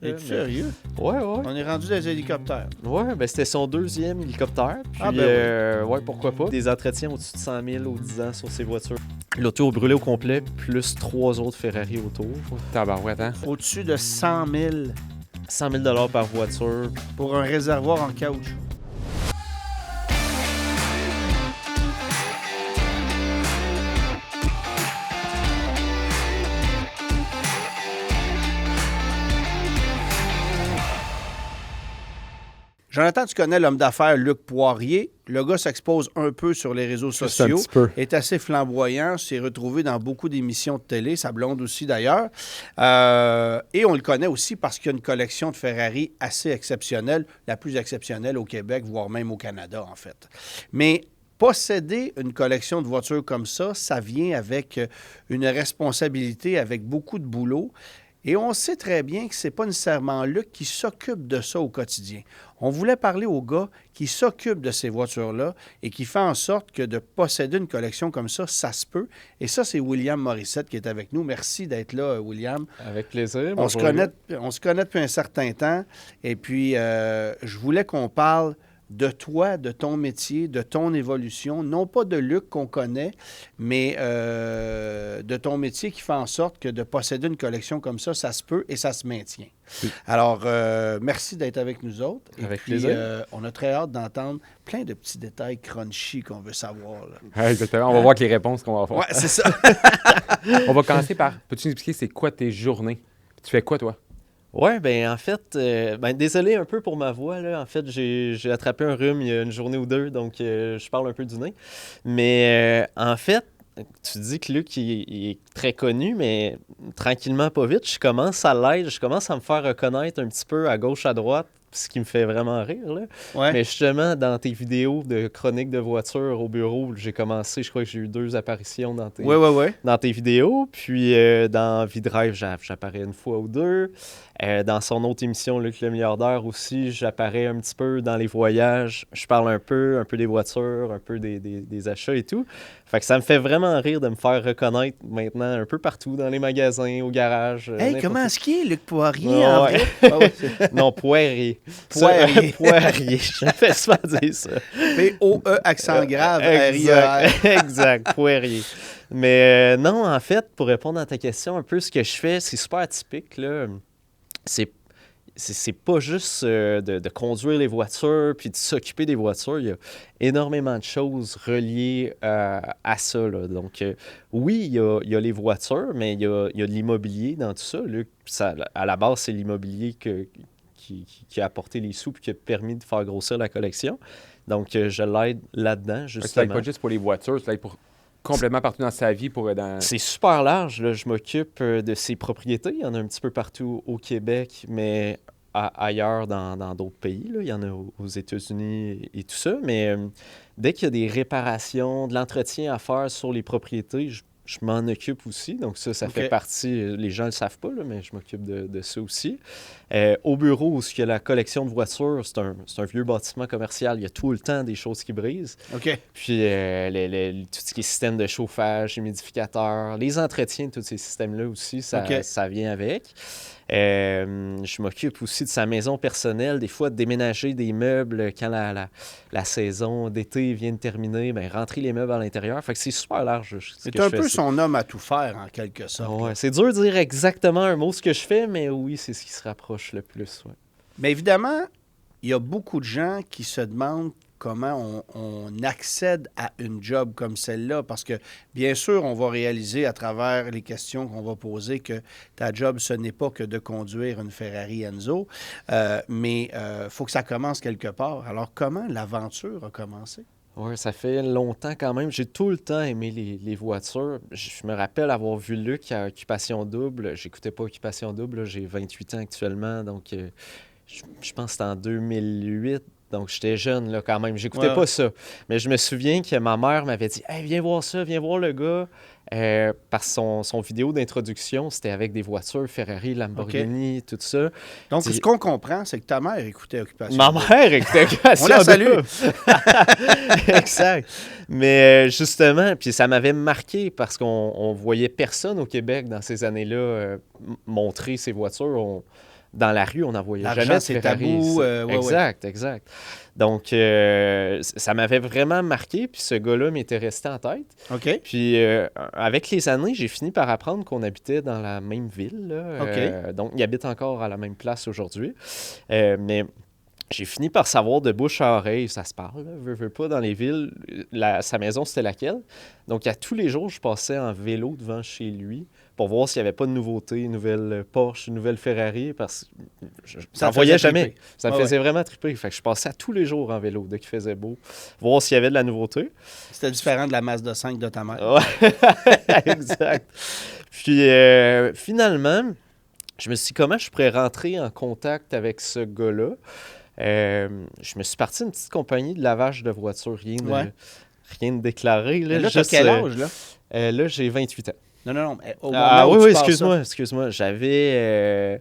Es-tu sérieux? Ouais. On est rendu dans les hélicoptères. Ouais, ben c'était son deuxième hélicoptère. Puis, ouais, pourquoi pas. Des entretiens au-dessus de 100 000 aux 10 ans sur ces voitures. L'auto a brûlé au complet, plus 3 autres Ferrari autour. Tabarouette, hein? Au-dessus de 100 000 100 000 par voiture. pour un réservoir en caoutchouc. Jonathan, tu connais l'homme d'affaires Luc Poirier. Le gars s'expose un peu sur les réseaux sociaux. Un petit peu. Est assez flamboyant, s'est retrouvé dans beaucoup d'émissions de télé, sa blonde aussi d'ailleurs. Et on le connaît aussi parce qu'il y a une collection de Ferrari assez exceptionnelle, la plus exceptionnelle au Québec, voire même au Canada en fait. Mais posséder une collection de voitures comme ça vient avec une responsabilité, avec beaucoup de boulot. Et on sait très bien que ce n'est pas nécessairement Luc qui s'occupe de ça au quotidien. On voulait parler au gars qui s'occupe de ces voitures-là et qui fait en sorte que de posséder une collection comme ça se peut. Et ça, c'est William Morissette qui est avec nous. Merci d'être là, William. Avec plaisir. On se connaît depuis un certain temps. Et puis, je voulais qu'on parle de toi, de ton métier, de ton évolution, non pas de Luc qu'on connaît, mais de ton métier qui fait en sorte que de posséder une collection comme ça se peut et ça se maintient. Oui. Alors, merci d'être avec nous autres. Avec puis, plaisir. on a très hâte d'entendre plein de petits détails crunchy qu'on veut savoir. Là. Ouais, exactement. On va voir les réponses qu'on va faire. Ouais, c'est ça. On va commencer par, peux-tu nous expliquer c'est quoi tes journées? Tu fais quoi, toi? Ouais, ben en fait, désolé un peu pour ma voix, là. En fait, j'ai attrapé un rhume il y a une journée ou deux, donc je parle un peu du nez. Mais en fait, tu dis que Luc, il est très connu, mais tranquillement, pas vite, je commence à l'être, je commence à me faire reconnaître un petit peu à gauche, à droite, ce qui me fait vraiment rire, là. Ouais. Mais justement, dans tes vidéos de chroniques de voiture au bureau, j'ai commencé, je crois que j'ai eu 2 apparitions dans tes vidéos. Puis dans V-Drive, j'apparais une fois ou deux. Dans son autre émission, Luc le milliardaire aussi, j'apparais un petit peu dans les voyages. Je parle un peu des voitures, un peu des achats et tout. Fait que ça me fait vraiment rire de me faire reconnaître maintenant un peu partout, dans les magasins, au garage. Hey, comment est-ce qu'il est, Luc Poirier, Ouais. en vrai? Ah ouais, Non, Poirier. Poirier. Poirier. Je me fais souvent dire ça. P-O-E, accent grave, R-I-E-R. Exact, Poirier. Mais non, en fait, pour répondre à ta question, un peu ce que je fais, c'est super atypique, là. C'est pas juste de conduire les voitures puis de s'occuper des voitures. Il y a énormément de choses reliées à ça, là. Donc, oui, il y a les voitures, mais il y a de l'immobilier dans tout ça. Luc, à la base, c'est l'immobilier qui a apporté les sous et qui a permis de faire grossir la collection. Donc, je l'aide là-dedans, Tu justement. l'aides pas juste pour les voitures, tu l'aides pour complètement partout dans sa vie. C'est super large, là. Je m'occupe de ses propriétés. Il y en a un petit peu partout au Québec, mais ailleurs dans d'autres pays, là. Il y en a aux États-Unis et tout ça. Mais dès qu'il y a des réparations, de l'entretien à faire sur les propriétés, je m'en occupe aussi. Donc ça fait partie, les gens ne le savent pas, là, mais je m'occupe de ça aussi. Au bureau, où il y a la collection de voitures, c'est un vieux bâtiment commercial. Il y a tout le temps des choses qui brisent. OK. Puis tout ce qui est système de chauffage, humidificateur, les entretiens de tous ces systèmes-là aussi, ça vient avec. Je m'occupe aussi de sa maison personnelle, des fois de déménager des meubles quand la saison d'été vient de terminer, rentrer les meubles à l'intérieur. Fait que c'est super large. C'est un peu son homme à tout faire, en quelque sorte. Ouais, c'est dur de dire exactement un mot ce que je fais, mais oui, c'est ce qui se rapproche le plus. Ouais. Mais évidemment, il y a beaucoup de gens qui se demandent comment on accède à une job comme celle-là, parce que, bien sûr, on va réaliser à travers les questions qu'on va poser que ta job, ce n'est pas que de conduire une Ferrari Enzo, mais il faut que ça commence quelque part. Alors, comment l'aventure a commencé? Oui, ça fait longtemps quand même. J'ai tout le temps aimé les voitures. Je me rappelle avoir vu Luc à Occupation Double. J'écoutais pas Occupation Double, là. J'ai 28 ans actuellement, donc je pense que c'était en 2008. Donc, j'étais jeune là, quand même. J'écoutais pas ça. Mais je me souviens que ma mère m'avait dit « Hey, viens voir ça, viens voir le gars. » Parce que son vidéo d'introduction, c'était avec des voitures, Ferrari, Lamborghini, tout ça. Donc, ce qu'on comprend, c'est que ta mère écoutait Occupation Ma mère écoutait Occupation On la salue! Exact. Mais justement, puis ça m'avait marqué parce qu'on voyait personne au Québec dans ces années-là montrer ces voitures. dans la rue, on n'en voyait L'argent, jamais de c'est Ferrari. tabou, Exact. Donc, ça m'avait vraiment marqué, puis ce gars-là m'était resté en tête. OK. Puis, avec les années, j'ai fini par apprendre qu'on habitait dans la même ville. Là. OK. Donc, il habite encore à la même place aujourd'hui. Mais j'ai fini par savoir de bouche à oreille, ça se parle, là, veux pas, dans les villes, sa maison, c'était laquelle. Donc, à tous les jours, je passais en vélo devant chez lui pour voir s'il n'y avait pas de nouveautés, une nouvelle Porsche, une nouvelle Ferrari, parce que Ça j'en te voyais faisait jamais. triper. Ça me faisait vraiment triper. Fait que je passais à tous les jours en vélo, dès qu'il faisait beau, voir s'il y avait de la nouveauté. C'était différent de la Mazda 5 de ta mère. Ouais, exact. Puis, finalement, je me suis dit, comment je pourrais rentrer en contact avec ce gars-là? Je me suis parti d'une petite compagnie de lavage de voitures, rien de déclaré. Là, Mais là, tu as quel âge, là? Là, j'ai 28 ans. Non, mais au moment Ah où oui, tu passes ça. excuse-moi. J'avais...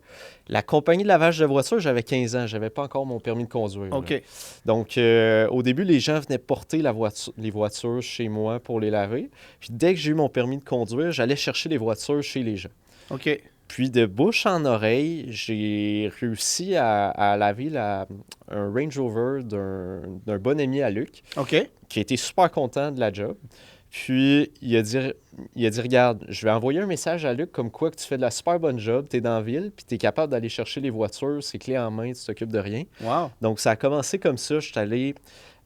la compagnie de lavage de voitures, j'avais 15 ans. J'avais pas encore mon permis de conduire. Là. OK. Donc, au début, les gens venaient porter les voitures chez moi pour les laver. Puis dès que j'ai eu mon permis de conduire, j'allais chercher les voitures chez les gens. OK. Puis de bouche en oreille, j'ai réussi à laver un Range Rover d'un bon ami à Luc, OK. qui a été super content de la job. Puis il a dit, regarde, je vais envoyer un message à Luc comme quoi que tu fais de la super bonne job, tu es dans la ville, puis tu es capable d'aller chercher les voitures, c'est clé en main, tu t'occupes de rien. Wow. Donc ça a commencé comme ça, je suis allé,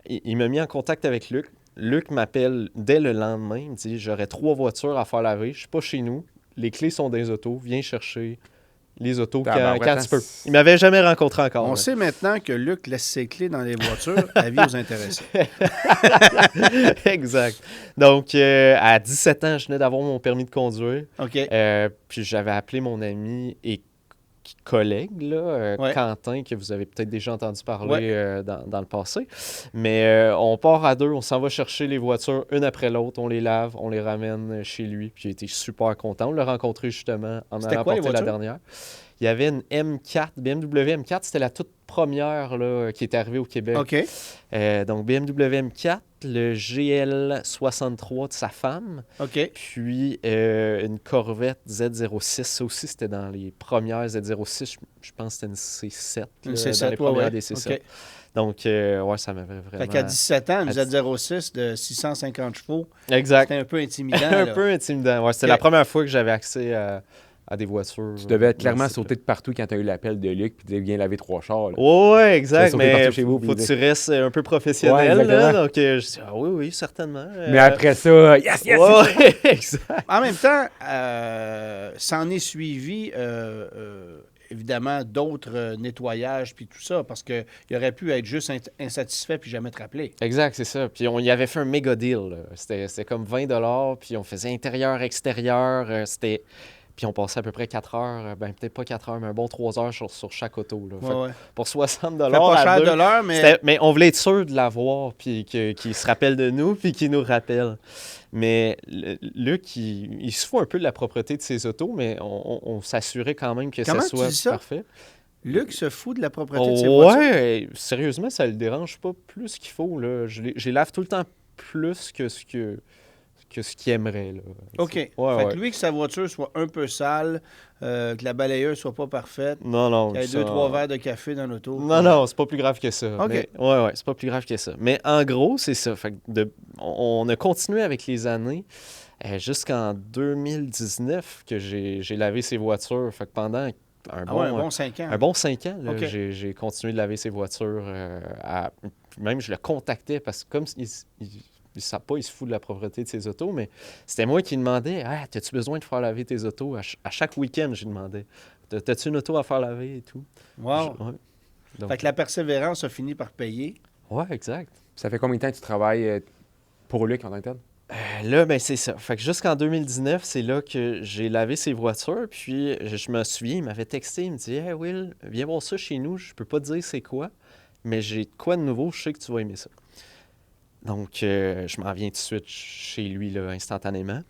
il m'a mis en contact avec Luc. Luc m'appelle dès le lendemain, il me dit, j'aurais 3 voitures à faire laver, je suis pas chez nous, les clés sont dans les autos, viens chercher les autos quand tu peux. Il m'avait jamais rencontré encore. On sait maintenant que Luc laisse ses clés dans les voitures, avis aux intéressés. Exact. Donc, à 17 ans, je venais d'avoir mon permis de conduire. OK. Puis j'avais appelé mon ami et collègue, là, Ouais. Quentin, que vous avez peut-être déjà entendu parler dans le passé. Mais on part à 2, on s'en va chercher les voitures une après l'autre, on les lave, on les ramène chez lui. Puis j'ai été super content. On l'a rencontré justement en C'était allant quoi, les porter la voitures? dernière. Il y avait une M4, BMW M4, c'était la toute première là, qui est arrivée au Québec. OK. Donc BMW M4, le GL63 de sa femme, OK. puis une Corvette Z06. Ça aussi, c'était dans les premières Z06. Je pense que c'était une C7. Une là, C7, dans les premières ouais. des C7. OK. Donc, ouais, ça m'avait vraiment... Fait qu'à 17 ans, une À Z06 de 650 chevaux, Exact. c'était un peu intimidant. Un là. peu intimidant. Ouais, c'était OK. la première fois que j'avais accès à des voitures. Tu devais clairement dans ce sauter de partout quand tu as eu l'appel de Luc puis tu viens laver 3 chars. Là. Ouais, exact, Tu vas sauter mais partout chez vous, faut que puis tu restes un peu professionnel. Ouais, là, exactement. donc, je dis, ah oui, certainement. Mais après ça, yes! Ouais, exact. En même temps, s'en est suivi, évidemment, d'autres nettoyages puis tout ça, parce qu'il aurait pu être juste insatisfait puis jamais te rappeler. Exact, c'est ça. Puis on y avait fait un méga deal. Là. C'était comme 20 $, puis on faisait intérieur, extérieur. Puis on passait à peu près 4 heures, ben peut-être pas 4 heures, mais un bon 3 heures sur chaque auto. Là. Fait que Ouais. pour 60 Fait pas à cher deux, de l'heure, mais... mais on voulait être sûr de l'avoir, puis qu'il se rappelle de nous, puis qu'il nous rappelle. Mais Luc, il se fout un peu de la propreté de ses autos, mais on s'assurait quand même que Comment ça tu soit dis ça? parfait. Luc se fout de la propreté de ses voitures. Ouais, sérieusement, ça le dérange pas plus qu'il faut. Là. Je les lave tout le temps plus que ce qu'il aimerait. Là. OK. Ouais, Fait ouais. que lui, que sa voiture soit un peu sale, que la balayeuse soit pas parfaite, Non. qu'il y ait ça- 2-3 verres de café dans l'auto. Non, c'est pas plus grave que ça. OK. Mais- ouais, c'est pas plus grave que ça. Mais en gros, c'est ça. Fait que on a continué avec les années jusqu'en 2019 que j'ai lavé ces voitures. Fait que pendant un bon 5 ans. un bon 5 ans, là, OK. j'ai continué de laver ces voitures. Même je le contactais parce que comme il ne sait pas, il se fout de la propreté de ses autos, mais c'était moi qui demandais « as-tu besoin de faire laver tes autos? » À chaque week-end, je demandais « T'as-tu une auto à faire laver? » et tout. Wow. Ouais. Donc, Fait que la persévérance a fini par payer. ouais, exact. Ça fait combien de temps que tu travailles pour Luc en tant que tel? Là, ben c'est ça. Fait que jusqu'en 2019, c'est là que j'ai lavé ces voitures. Puis je me souviens, il m'avait texté, il me dit « Hey Will, viens voir ça chez nous. Je peux pas te dire c'est quoi, mais j'ai de quoi de nouveau, je sais que tu vas aimer ça. » Donc, je m'en viens tout de suite chez lui, là, instantanément.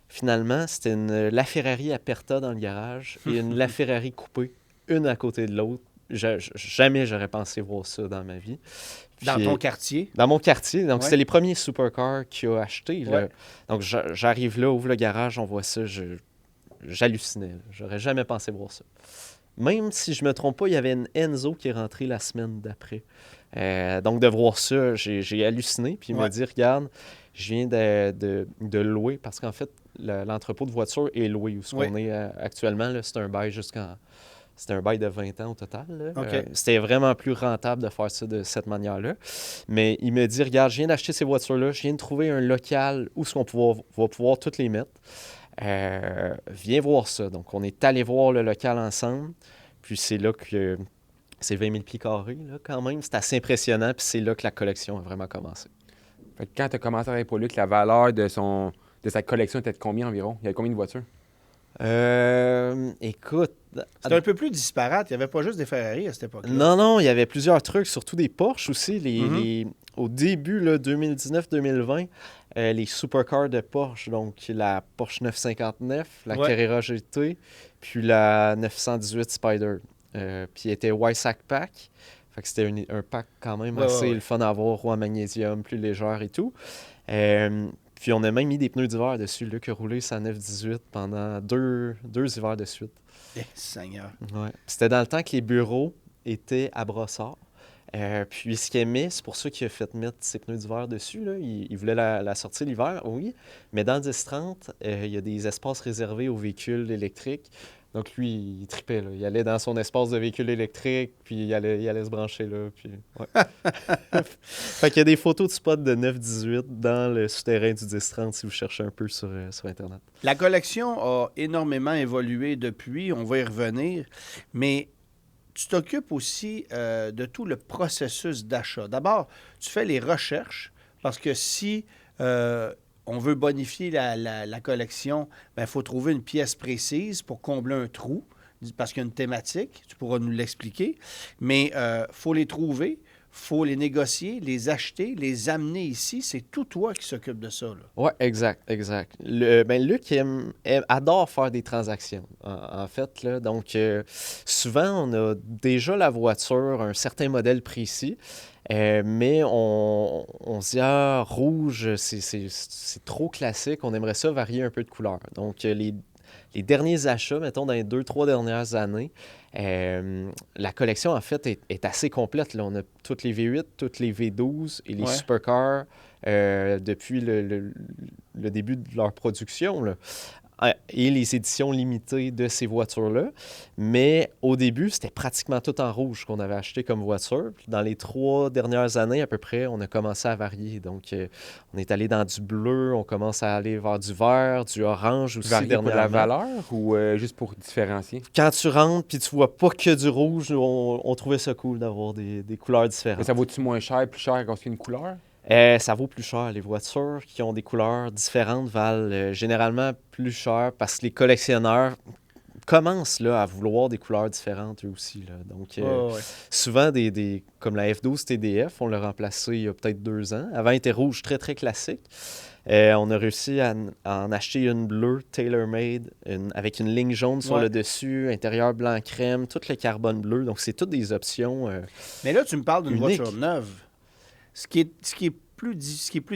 Finalement, c'était une LaFerrari Aperta dans le garage et une LaFerrari coupée, une à côté de l'autre. Jamais j'aurais pensé voir ça dans ma vie. Dans Puis- ton quartier. Dans mon quartier. Donc, Ouais. c'était les premiers supercars qu'il a achetés. Là. Ouais. Donc, j'arrive là, ouvre le garage, on voit ça. J'hallucinais. Là. J'aurais jamais pensé voir ça. même si je me trompe pas, il y avait une Enzo qui est rentrée la semaine d'après. Donc, de voir ça, j'ai halluciné. Puis il m'a dit, regarde, je viens de louer, parce qu'en fait, l'entrepôt de voitures est loué où on est actuellement. Là, c'est un bail C'était un bail de 20 ans au total. Là. OK. C'était vraiment plus rentable de faire ça de cette manière-là. Mais il me dit, regarde, je viens d'acheter ces voitures-là, je viens de trouver un local où va pouvoir toutes les mettre. Viens voir ça. Donc, on est allé voir le local ensemble. Puis c'est là que c'est 20 000 pieds carrés, là, quand même. C'est assez impressionnant. Puis c'est là que la collection a vraiment commencé. Fait que quand tu as commencé à travailler pour Luc, la valeur de sa collection était de combien environ? Il y avait combien de voitures? Écoute... C'était un peu plus disparate. Il n'y avait pas juste des Ferrari à cette époque-là. Non, il y avait plusieurs trucs, surtout des Porsche aussi. Au début, 2019-2020, les supercars de Porsche, donc la Porsche 959, la Carrera GT, puis la 918 Spider. Puis il était Weissach Pack. Fait que c'était un pack quand même assez le fun à avoir, en magnésium, plus légère et tout. Puis on a même mis des pneus d'hiver dessus. Luc a roulé sa 918 pendant deux hivers de suite. Seigneur. Ouais. C'était dans le temps que les bureaux étaient à Brossard. Puis ce qu'il aimait, c'est pour ça qu'il a fait mettre ses pneus d'hiver dessus. Là. Il voulait la sortir l'hiver, oui. Mais dans le 10-30, il y a des espaces réservés aux véhicules électriques. Donc lui, il tripait. Là. Il allait dans son espace de véhicule électrique, puis il allait se brancher là. Puis, fait qu'il y a des photos de spots de 9-18 dans le souterrain du 10-30 si vous cherchez un peu sur Internet. La collection a énormément évolué depuis. On va y revenir. Mais tu t'occupes aussi de tout le processus d'achat. D'abord, tu fais les recherches parce que si on veut bonifier la collection, il faut trouver une pièce précise pour combler un trou parce qu'il y a une thématique. Tu pourras nous l'expliquer. Mais il faut les trouver. Il faut les négocier, les acheter, les amener ici. C'est tout toi qui s'occupe de ça. Oui, exact. Luc adore faire des transactions, en fait. Là. Donc, souvent, on a déjà la voiture, un certain modèle précis, mais on se dit, rouge, c'est trop classique, on aimerait ça varier un peu de couleur. Donc, les derniers achats, mettons, dans les 2-3 dernières années, la collection, en fait, est assez complète. Là. On a toutes les V8, toutes les V12 et les supercars depuis le début de leur production. Là. Et les éditions limitées de ces voitures-là. Mais au début, c'était pratiquement tout en rouge qu'on avait acheté comme voiture. Puis dans les 3 dernières années, à peu près, on a commencé à varier. Donc, on est allé dans du bleu, on commence à aller vers du vert, du orange aussi. Varier pour la valeur ou juste pour différencier? Quand tu rentres puis tu vois pas que du rouge, on trouvait ça cool d'avoir des couleurs différentes. Mais ça vaut-tu moins cher, plus cher quand il y a une couleur? Ça vaut plus cher. Les voitures qui ont des couleurs différentes valent généralement plus cher parce que les collectionneurs commencent là, à vouloir des couleurs différentes eux aussi. Là. Donc, souvent, comme la F12 TDF, on l'a remplacé il y a peut-être 2 ans. Avant, elle était rouge très, très classique. On a réussi à en acheter une bleue tailor-made avec une ligne jaune sur le dessus, intérieur blanc-crème, tout le carbone bleu. Donc, c'est toutes des options Mais là, tu me parles d'une uniques. voiture neuve. Ce qui est plus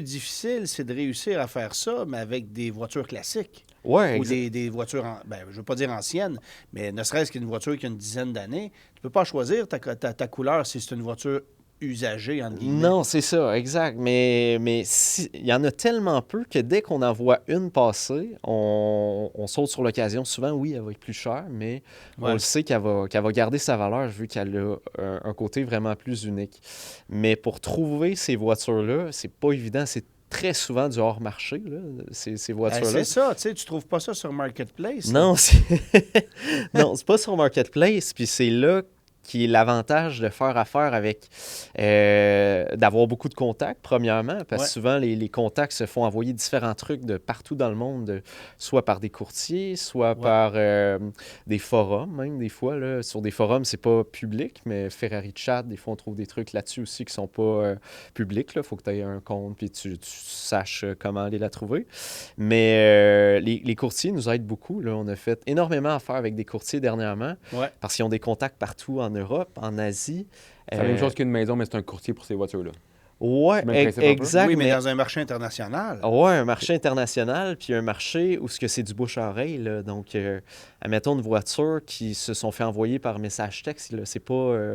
difficile, c'est de réussir à faire ça, mais avec des voitures classiques. Ouais, ou des voitures, je ne veux pas dire anciennes, mais ne serait-ce qu'une voiture qui a une dizaine d'années. Tu ne peux pas choisir ta couleur si c'est une voiture usagée, entre guillemets. Non, c'est ça, exact. Mais il y en a tellement peu que dès qu'on en voit une passer, on saute sur l'occasion. Souvent, oui, elle va être plus chère, mais on le sait qu'elle va garder sa valeur vu qu'elle a un côté vraiment plus unique. Mais pour trouver ces voitures-là, c'est pas évident. C'est très souvent du hors-marché, là, ces voitures-là. C'est ça, tu sais, tu trouves pas ça sur Marketplace? Non, non, c'est pas sur Marketplace, puis c'est là qui est l'avantage de faire affaire avec, d'avoir beaucoup de contacts, premièrement, parce que souvent, les contacts se font envoyer différents trucs de partout dans le monde, soit par des courtiers, soit par des forums, même des fois. Là. Sur des forums, c'est pas public, mais Ferrari Chat, des fois, on trouve des trucs là-dessus aussi qui sont pas publics. Il faut que tu aies un compte puis tu saches comment aller la trouver. Mais les courtiers nous aident beaucoup. Là. On a fait énormément affaire avec des courtiers dernièrement, parce qu'ils ont des contacts partout en Europe, en Asie. C'est la même chose qu'une maison, mais c'est un courtier pour ces voitures-là. Ouais, C'est le même principe un peu. exact. Oui, mais dans un marché international. Ouais, un marché international, puis un marché où ce que c'est du bouche à oreille. Là. Donc, admettons une voiture qui se sont fait envoyer par message texte. Là. C'est pas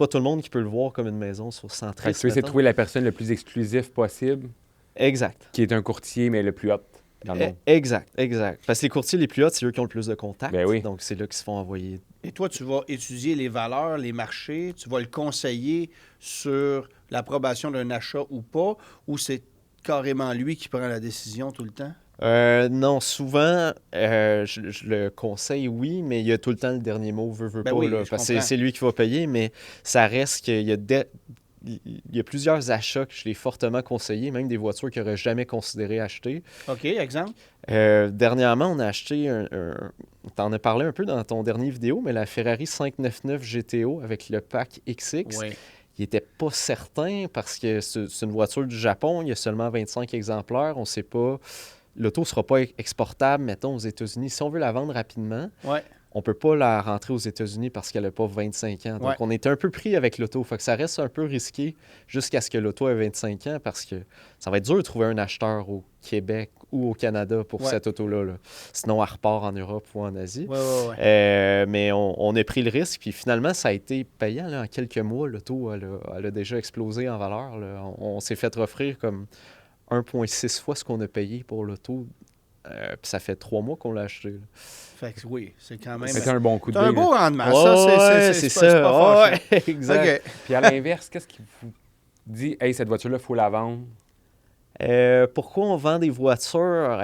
tout le monde qui peut le voir comme une maison sur Fait que Centris. tu veux essayer de mettons. trouver la personne le plus exclusif possible, Exact. qui est un courtier, mais le plus hot dans le monde. Exact. Parce que les courtiers les plus hauts, c'est eux qui ont le plus de contacts. Ben oui. Donc, c'est là qu'ils se font envoyer. Et toi, tu vas étudier les valeurs, les marchés, tu vas le conseiller sur l'approbation d'un achat ou pas, ou c'est carrément lui qui prend la décision tout le temps? Non, souvent, je le conseille, oui, mais il y a tout le temps le dernier mot, veut Ben pas, oui, là, je parce que comprends. c'est lui qui va payer, mais ça reste qu'il y a, il y a plusieurs achats que je l'ai fortement conseillé, même des voitures qu'il n'aurait jamais considéré acheter. OK, exemple? Dernièrement, on a acheté t'en as parlé un peu dans ton dernier vidéo, mais la Ferrari 599 GTO avec le pack XX. Oui. Il n'était pas certain parce que c'est une voiture du Japon, il y a seulement 25 exemplaires, on ne sait pas. L'auto ne sera pas exportable, mettons, aux États-Unis. Si on veut la vendre rapidement, Oui. on ne peut pas la rentrer aux États-Unis parce qu'elle n'a pas 25 ans. Donc, Ouais. on était un peu pris avec l'auto. Fait que ça reste un peu risqué jusqu'à ce que l'auto ait 25 ans parce que ça va être dur de trouver un acheteur au Québec ou au Canada pour Ouais. cette auto-là. Là. Sinon, elle repart en Europe ou en Asie. Oui. Mais on a pris le risque. Puis finalement, ça a été payant. Là, en quelques mois, l'auto, elle a déjà explosé en valeur. Là. On s'est fait offrir comme 1,6 fois ce qu'on a payé pour l'auto. Puis ça fait 3 mois qu'on l'a acheté. Là. Fait que oui, c'est quand même. C'était un bon coup de C'est un dé, là. beau rendement. Ouais, C'est ça. pas fâchant. Ouais, exact. OK. Puis à l'inverse, qu'est-ce qui vous dit, hey, cette voiture-là, il faut la vendre? Pourquoi on vend des voitures?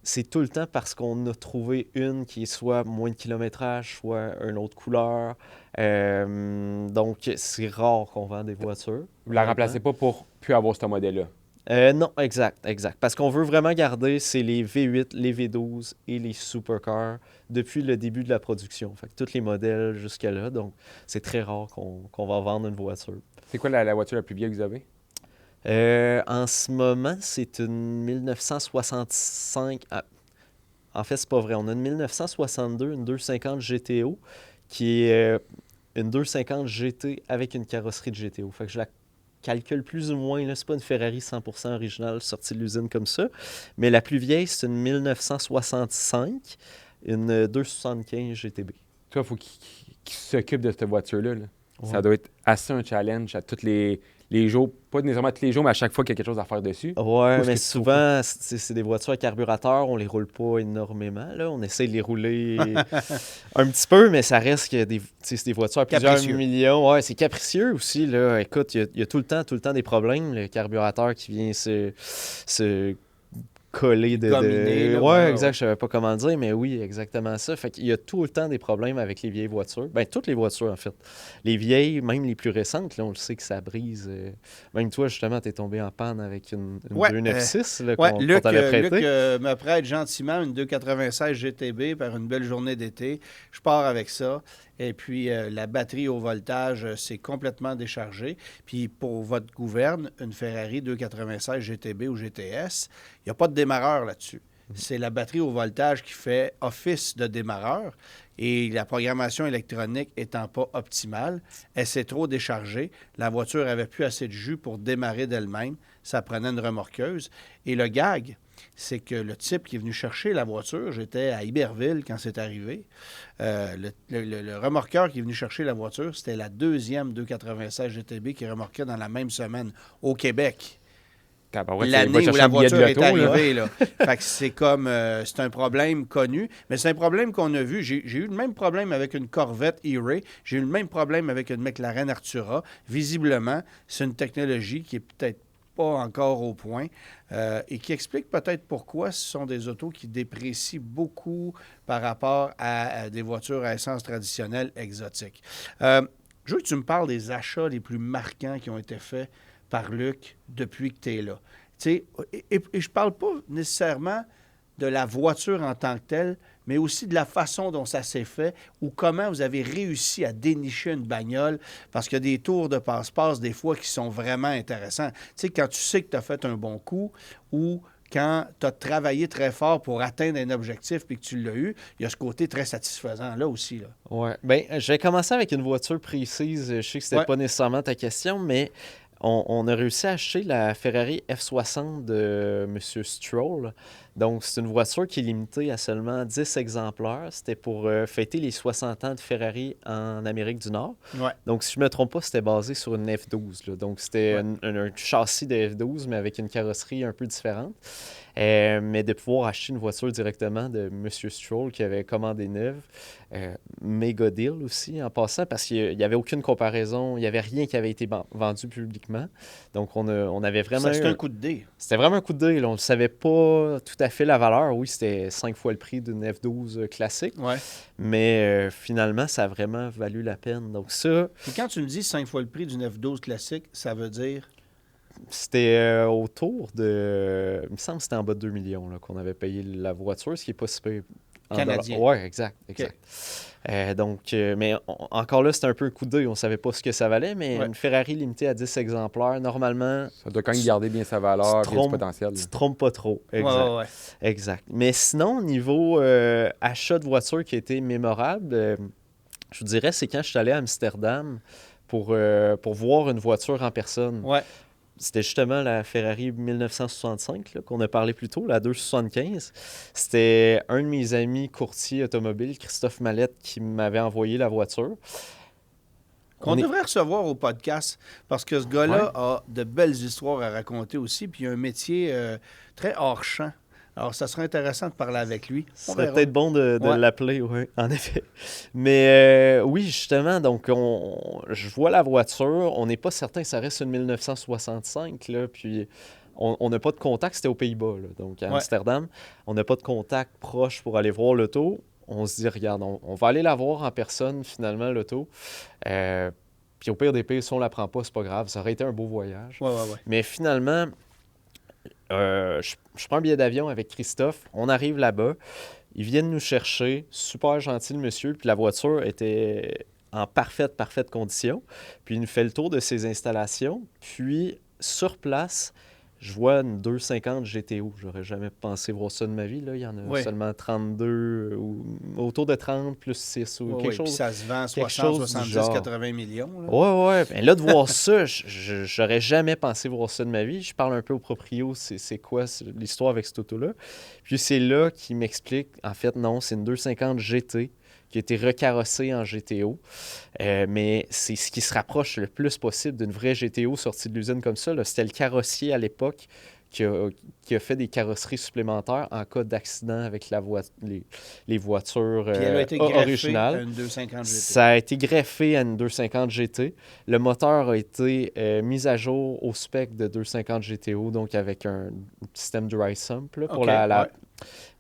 C'est tout le temps parce qu'on a trouvé une qui est soit moins de kilométrage, soit une autre couleur. Donc, c'est rare qu'on vend des voitures. Vous la remplacez pas pour plus avoir ce modèle-là. Non, exact. Parce qu'on veut vraiment garder, c'est les V8, les V12 et les supercars depuis le début de la production. Fait que tous les modèles jusqu'à là. Donc, c'est très rare qu'on va vendre une voiture. C'est quoi la voiture la plus vieille que vous avez? En ce moment, c'est une 1965. En fait, c'est pas vrai. On a une 1962, une 250 GTO, qui est une 250 GT avec une carrosserie de GTO. Fait que je la calcule plus ou moins. C'est pas une Ferrari 100% originale sortie de l'usine comme ça. Mais la plus vieille, c'est une 1965, une 275 GTB. Toi, il faut qu'il s'occupe de cette voiture-là. Là. Ouais. Ça doit être assez un challenge à tous les jours. Pas nécessairement tous les jours, mais à chaque fois qu'il y a quelque chose à faire dessus. Ouais, Où est-ce mais que tu souvent, c'est des voitures à carburateur, on les roule pas énormément. Là. On essaie de les rouler un petit peu, mais ça reste que c'est des voitures à plusieurs Capricieux. millions. Ouais, c'est capricieux aussi. Là. Écoute, il y a tout le temps des problèmes. Le carburateur qui vient se coller Gominer, là, Ouais, ouais, exact, ouais. je savais pas comment dire, mais oui, exactement ça. Fait qu'il y a tout le temps des problèmes avec les vieilles voitures. Ben, toutes les voitures, en fait. Les vieilles, même les plus récentes, là, on le sait que ça brise. Même toi, justement, t'es tombé en panne avec une Ouais, 296 là, Ouais, qu'on Luc, t'avait prêté. Luc me prête gentiment une 296 GTB par une belle journée d'été. Je pars avec ça. Et puis, la batterie au voltage s'est complètement déchargée. Puis, pour votre gouverne, une Ferrari 296 GTB ou GTS, il n'y a pas de démarreur là-dessus. C'est la batterie au voltage qui fait office de démarreur. Et la programmation électronique étant pas optimale, elle s'est trop déchargée. La voiture n'avait plus assez de jus pour démarrer d'elle-même. Ça prenait une remorqueuse. Et le gag, c'est que le type qui est venu chercher la voiture, j'étais à Iberville quand c'est arrivé, le remorqueur qui est venu chercher la voiture, c'était la deuxième 296 GTB qui remorquait dans la même semaine au Québec. L'année où la voiture est arrivée. Là. Fait que c'est comme, c'est un problème connu, mais c'est un problème qu'on a vu. J'ai eu le même problème avec une Corvette E-Ray, j'ai eu le même problème avec une McLaren Artura. Visiblement, c'est une technologie qui est peut-être pas encore au point et qui explique peut-être pourquoi ce sont des autos qui déprécient beaucoup par rapport à des voitures à essence traditionnelle exotiques. Je veux que tu me parles des achats les plus marquants qui ont été faits par Luc depuis que tu es là. Et je ne parle pas nécessairement de la voiture en tant que telle, mais aussi de la façon dont ça s'est fait ou comment vous avez réussi à dénicher une bagnole, parce qu'il y a des tours de passe-passe des fois qui sont vraiment intéressants. Tu sais, quand tu sais que tu as fait un bon coup ou quand tu as travaillé très fort pour atteindre un objectif et que tu l'as eu, il y a ce côté très satisfaisant là aussi. Là. Ouais. Ben, je vais commencer avec une voiture précise. Je sais que c'était pas nécessairement ta question, mais On a réussi à acheter la Ferrari F60 de M. Stroll. Donc, c'est une voiture qui est limitée à seulement 10 exemplaires. C'était pour fêter les 60 ans de Ferrari en Amérique du Nord. Ouais. Donc, si je ne me trompe pas, c'était basé sur une F12, là. Donc, c'était Ouais. un châssis de F12, mais avec une carrosserie un peu différente. Mais de pouvoir acheter une voiture directement de M. Stroll qui avait commandé neuve, méga deal aussi en passant, parce qu'il n'y avait aucune comparaison, il n'y avait rien qui avait été vendu publiquement. Donc, on avait vraiment... C'était un coup de dé. C'était vraiment un coup de deal. On ne savait pas tout à fait la valeur. Oui, c'était 5 fois le prix d'une F12 classique, Ouais. mais finalement, ça a vraiment valu la peine. Donc ça, Et quand tu me dis 5 fois le prix d'une F12 classique, ça veut dire... c'était autour de... Il me semble que c'était en bas de 2 millions là, qu'on avait payé la voiture, ce qui n'est pas super... Canadien. Oui, exact. Mais encore là, c'était un peu un coup d'œil. On ne savait pas ce que ça valait, mais Ouais. une Ferrari limitée à 10 exemplaires, normalement, Ça doit quand même garder bien sa valeur tu et son trompes- potentiel. tu te trompes pas trop. Ouais, Exact. ouais, ouais. Exact. Mais sinon, au niveau achat de voiture qui a été mémorable, je vous dirais, c'est quand je suis allé à Amsterdam pour voir une voiture en personne. Ouais. C'était justement la Ferrari 1965 là, qu'on a parlé plus tôt, la 275. C'était un de mes amis courtiers automobiles, Christophe Mallette, qui m'avait envoyé la voiture. Qu'on On est- devrait recevoir au podcast parce que ce gars-là a de belles histoires à raconter aussi, puis il a un métier très hors-champ. Alors, ça serait intéressant de parler avec lui. Ce On serait verra. peut-être bon de Ouais. l'appeler, oui, en effet. Mais oui, justement, donc je vois la voiture. On n'est pas certain que ça reste une 1965, là, puis on n'a pas de contact. C'était aux Pays-Bas, là, donc à Ouais. Amsterdam. On n'a pas de contact proche pour aller voir l'auto. On se dit, regarde, on va aller la voir en personne, finalement, l'auto. Puis au pire des pires, si on la prend pas, c'est pas grave. Ça aurait été un beau voyage. Ouais, ouais, ouais. Mais finalement, je prends un billet d'avion avec Christophe. On arrive là-bas. Ils viennent nous chercher. Super gentil, le monsieur. Puis la voiture était en parfaite condition. Puis il nous fait le tour de ses installations. Puis, sur place, je vois une 250 GTO. J'aurais jamais pensé voir ça de ma vie, là. Il y en a Ouais. seulement 32, ou autour de 30 plus 6 ou Ouais, quelque ouais. Puis chose. ça se vend quelque 60, chose du 70, genre. 80 millions. Là. Ouais. Ben là, de voir ça, j'aurais jamais pensé voir ça de ma vie. Je parle un peu au proprio, c'est quoi l'histoire avec cette auto-là. Puis c'est là qu'il m'explique, en fait, non, c'est une 250 GT qui a été recarrossée en GTO. Mais c'est ce qui se rapproche le plus possible d'une vraie GTO sortie de l'usine comme ça, là. C'était le carrossier à l'époque qui a fait des carrosseries supplémentaires en cas d'accident avec les voitures Puis elle a été greffée originales. à une 250 GT. Ça a été greffé à une 250 GT. Le moteur a été mis à jour au spec de 250 GTO, donc avec un système dry sump là, pour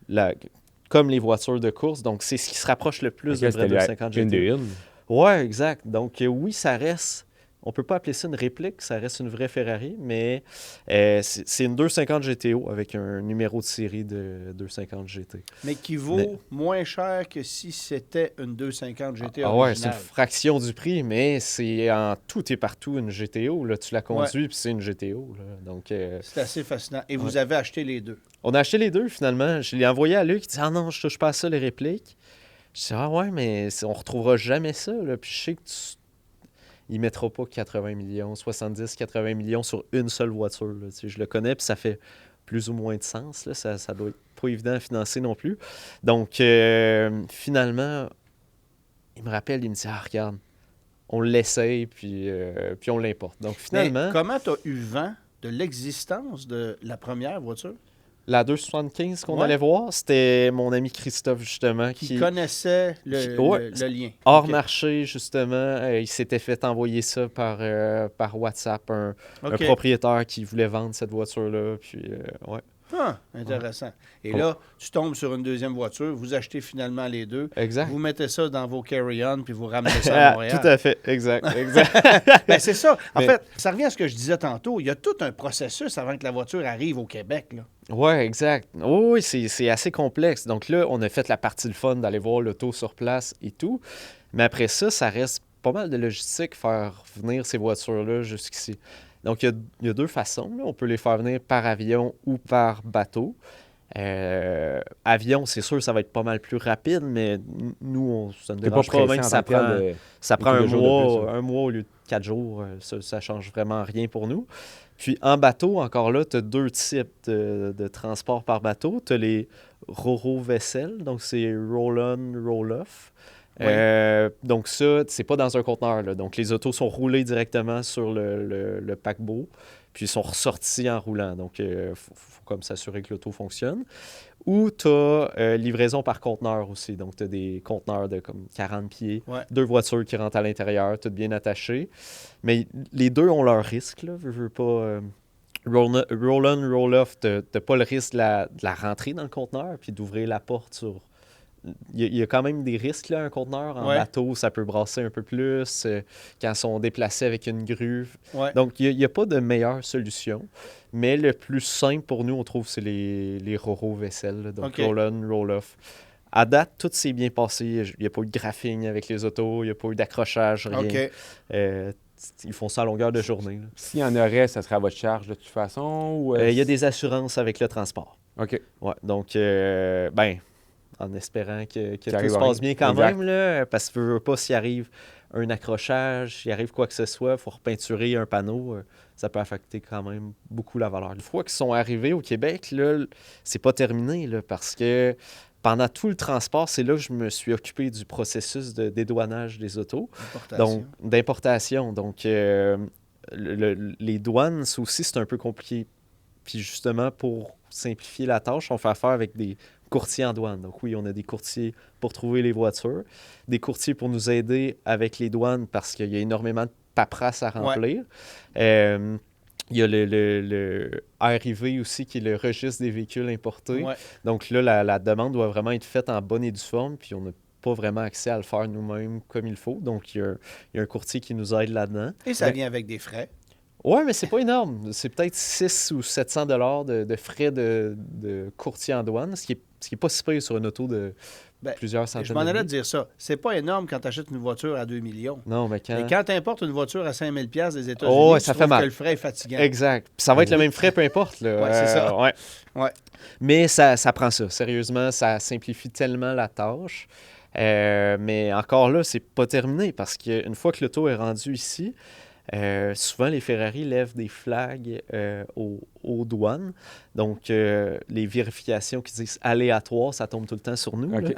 OK, comme les voitures de course. Donc, c'est ce qui se rapproche le plus d'une vraie 250 une de GT. une. Ouais, exact. Donc, oui, ça reste... On peut pas appeler ça une réplique, ça reste une vraie Ferrari, mais c'est une 250 GTO avec un numéro de série de 250 GT. Mais qui vaut moins cher que si c'était une 250 GT Ah ouais, c'est une originale. fraction du prix, mais c'est en tout et partout une GTO. Là. Tu la conduis, puis c'est une GTO. Là. Donc, C'est assez fascinant. Et vous avez acheté les deux. on a acheté les deux, finalement. Je l'ai envoyé à Luc, il dit « Ah non, je touche pas à ça, les répliques. » Je dis « Ah ouais, mais on retrouvera jamais ça. Là. » Puis je sais que il mettra pas 80 millions, 70, 80 millions sur une seule voiture. Là. Tu sais, je le connais, puis ça fait plus ou moins de sens. Là. Ça doit être pas évident à financer non plus. Donc, finalement, il me rappelle, il me dit « Ah, regarde, on l'essaye, puis on l'importe. » Donc, finalement, Mais comment tu as eu vent de l'existence de la première voiture la 275 qu'on Ouais. allait voir, c'était mon ami Christophe, justement, qui connaissait Ouais. le lien? hors OK. marché, justement. Il s'était fait envoyer ça par WhatsApp, un OK. propriétaire qui voulait vendre cette voiture-là. Puis, ouais. Ah, intéressant. Et Oh. là, tu tombes sur une deuxième voiture, vous achetez finalement les deux, Exact. vous mettez ça dans vos carry-on, puis vous ramenez ça à Montréal. Tout à fait, exact. Ben, c'est ça. En Mais- fait, ça revient à ce que je disais tantôt. Il y a tout un processus avant que la voiture arrive au Québec. Là. Oui, exact. Oui, c'est assez complexe. Donc là, on a fait la partie de fun d'aller voir l'auto sur place et tout. Mais après ça, ça reste pas mal de logistique faire venir ces voitures-là jusqu'ici. Donc, il y a deux façons. Là. On peut les faire venir par avion ou par bateau. Avion, c'est sûr, ça va être pas mal plus rapide, mais nous, ça ne T'es pas dérange pas, pressé même en si tant que tel ça prend quelques un jours de mois, plus, là. un mois au lieu de 4 jours. Ça change vraiment rien pour nous. Puis en bateau, encore là, tu as deux types de transport par bateau. Tu as les ro-ro-vaisselles, donc c'est roll-on, roll-off. Oui. Donc ça, c'est pas dans un conteneur, là. Donc les autos sont roulées directement sur le paquebot, puis ils sont ressortis en roulant. Donc il faut comme s'assurer que l'auto fonctionne. Ou tu as livraison par conteneur aussi. Donc tu as des conteneurs de comme 40 pieds, Ouais. 2 voitures qui rentrent à l'intérieur, toutes bien attachées. Mais les deux ont leur risque, là. Je veux pas... roll-on, roll-off, tu n'as pas le risque de la rentrer dans le conteneur puis d'ouvrir la porte sur... Il y a quand même des risques, là, un conteneur. En Ouais. bateau, ça peut brasser un peu plus quand ils sont déplacés avec une grue. Ouais. Donc, il n'y a pas de meilleure solution. Mais le plus simple pour nous, on trouve, c'est les ro-ro-vaisselles, là. Donc, OK. roll-on, roll-off. À date, tout s'est bien passé. Il n'y a pas eu de graphing avec les autos, il n'y a pas eu d'accrochage, rien. OK. Ils font ça à longueur de journée, là. S'il y en aurait, ça serait à votre charge de toute façon? Ou, Il y a des assurances avec le transport. OK. Ouais, donc, en espérant que tout arrive se à passe rien. bien quand Exact. même, là, parce que tu veux pas s'il arrive un accrochage, s'il arrive quoi que ce soit, il faut repeinturer un panneau, ça peut affecter quand même beaucoup la valeur. Une fois qu'ils sont arrivés au Québec, là, c'est pas terminé, là, parce que pendant tout le transport, c'est là que je me suis occupé du processus de dédouanage des autos, donc d'importation. Donc, les douanes, ça aussi, c'est un peu compliqué. Puis justement, pour simplifier la tâche, on fait affaire avec des courtiers en douane. Donc oui, on a des courtiers pour trouver les voitures, des courtiers pour nous aider avec les douanes parce qu'il y a énormément de paperasse à remplir. Il y a le RIV aussi, qui est le registre des véhicules importés. Ouais. Donc là, la demande doit vraiment être faite en bonne et due forme, puis on n'a pas vraiment accès à le faire nous-mêmes comme il faut. Donc il y a un courtier qui nous aide là-dedans. Et ça vient avec des frais. Ouais, mais c'est pas énorme. C'est peut-être 600 ou 700 de frais de courtier en douane, ce qui est pas si pire sur une auto de plusieurs centaines Je m'en de allais milliers. te dire ça. C'est pas énorme quand tu achètes une voiture à 2 millions. Non, mais quand... Et quand tu importes une voiture à 5 000 $ des États-Unis, Oh, ouais, tu ça trouves fait mal. que le frais est fatigant. Exact. Puis ça va être le même frais, peu importe, là. Ouais, c'est ça. Ouais. Ouais. Mais ça prend ça. Sérieusement, ça simplifie tellement la tâche. Mais encore là, c'est pas terminé parce qu'une fois que l'auto est rendue ici, souvent les Ferrari lèvent des flags aux douanes. Donc, les vérifications qui disent aléatoires, ça tombe tout le temps sur nous. OK.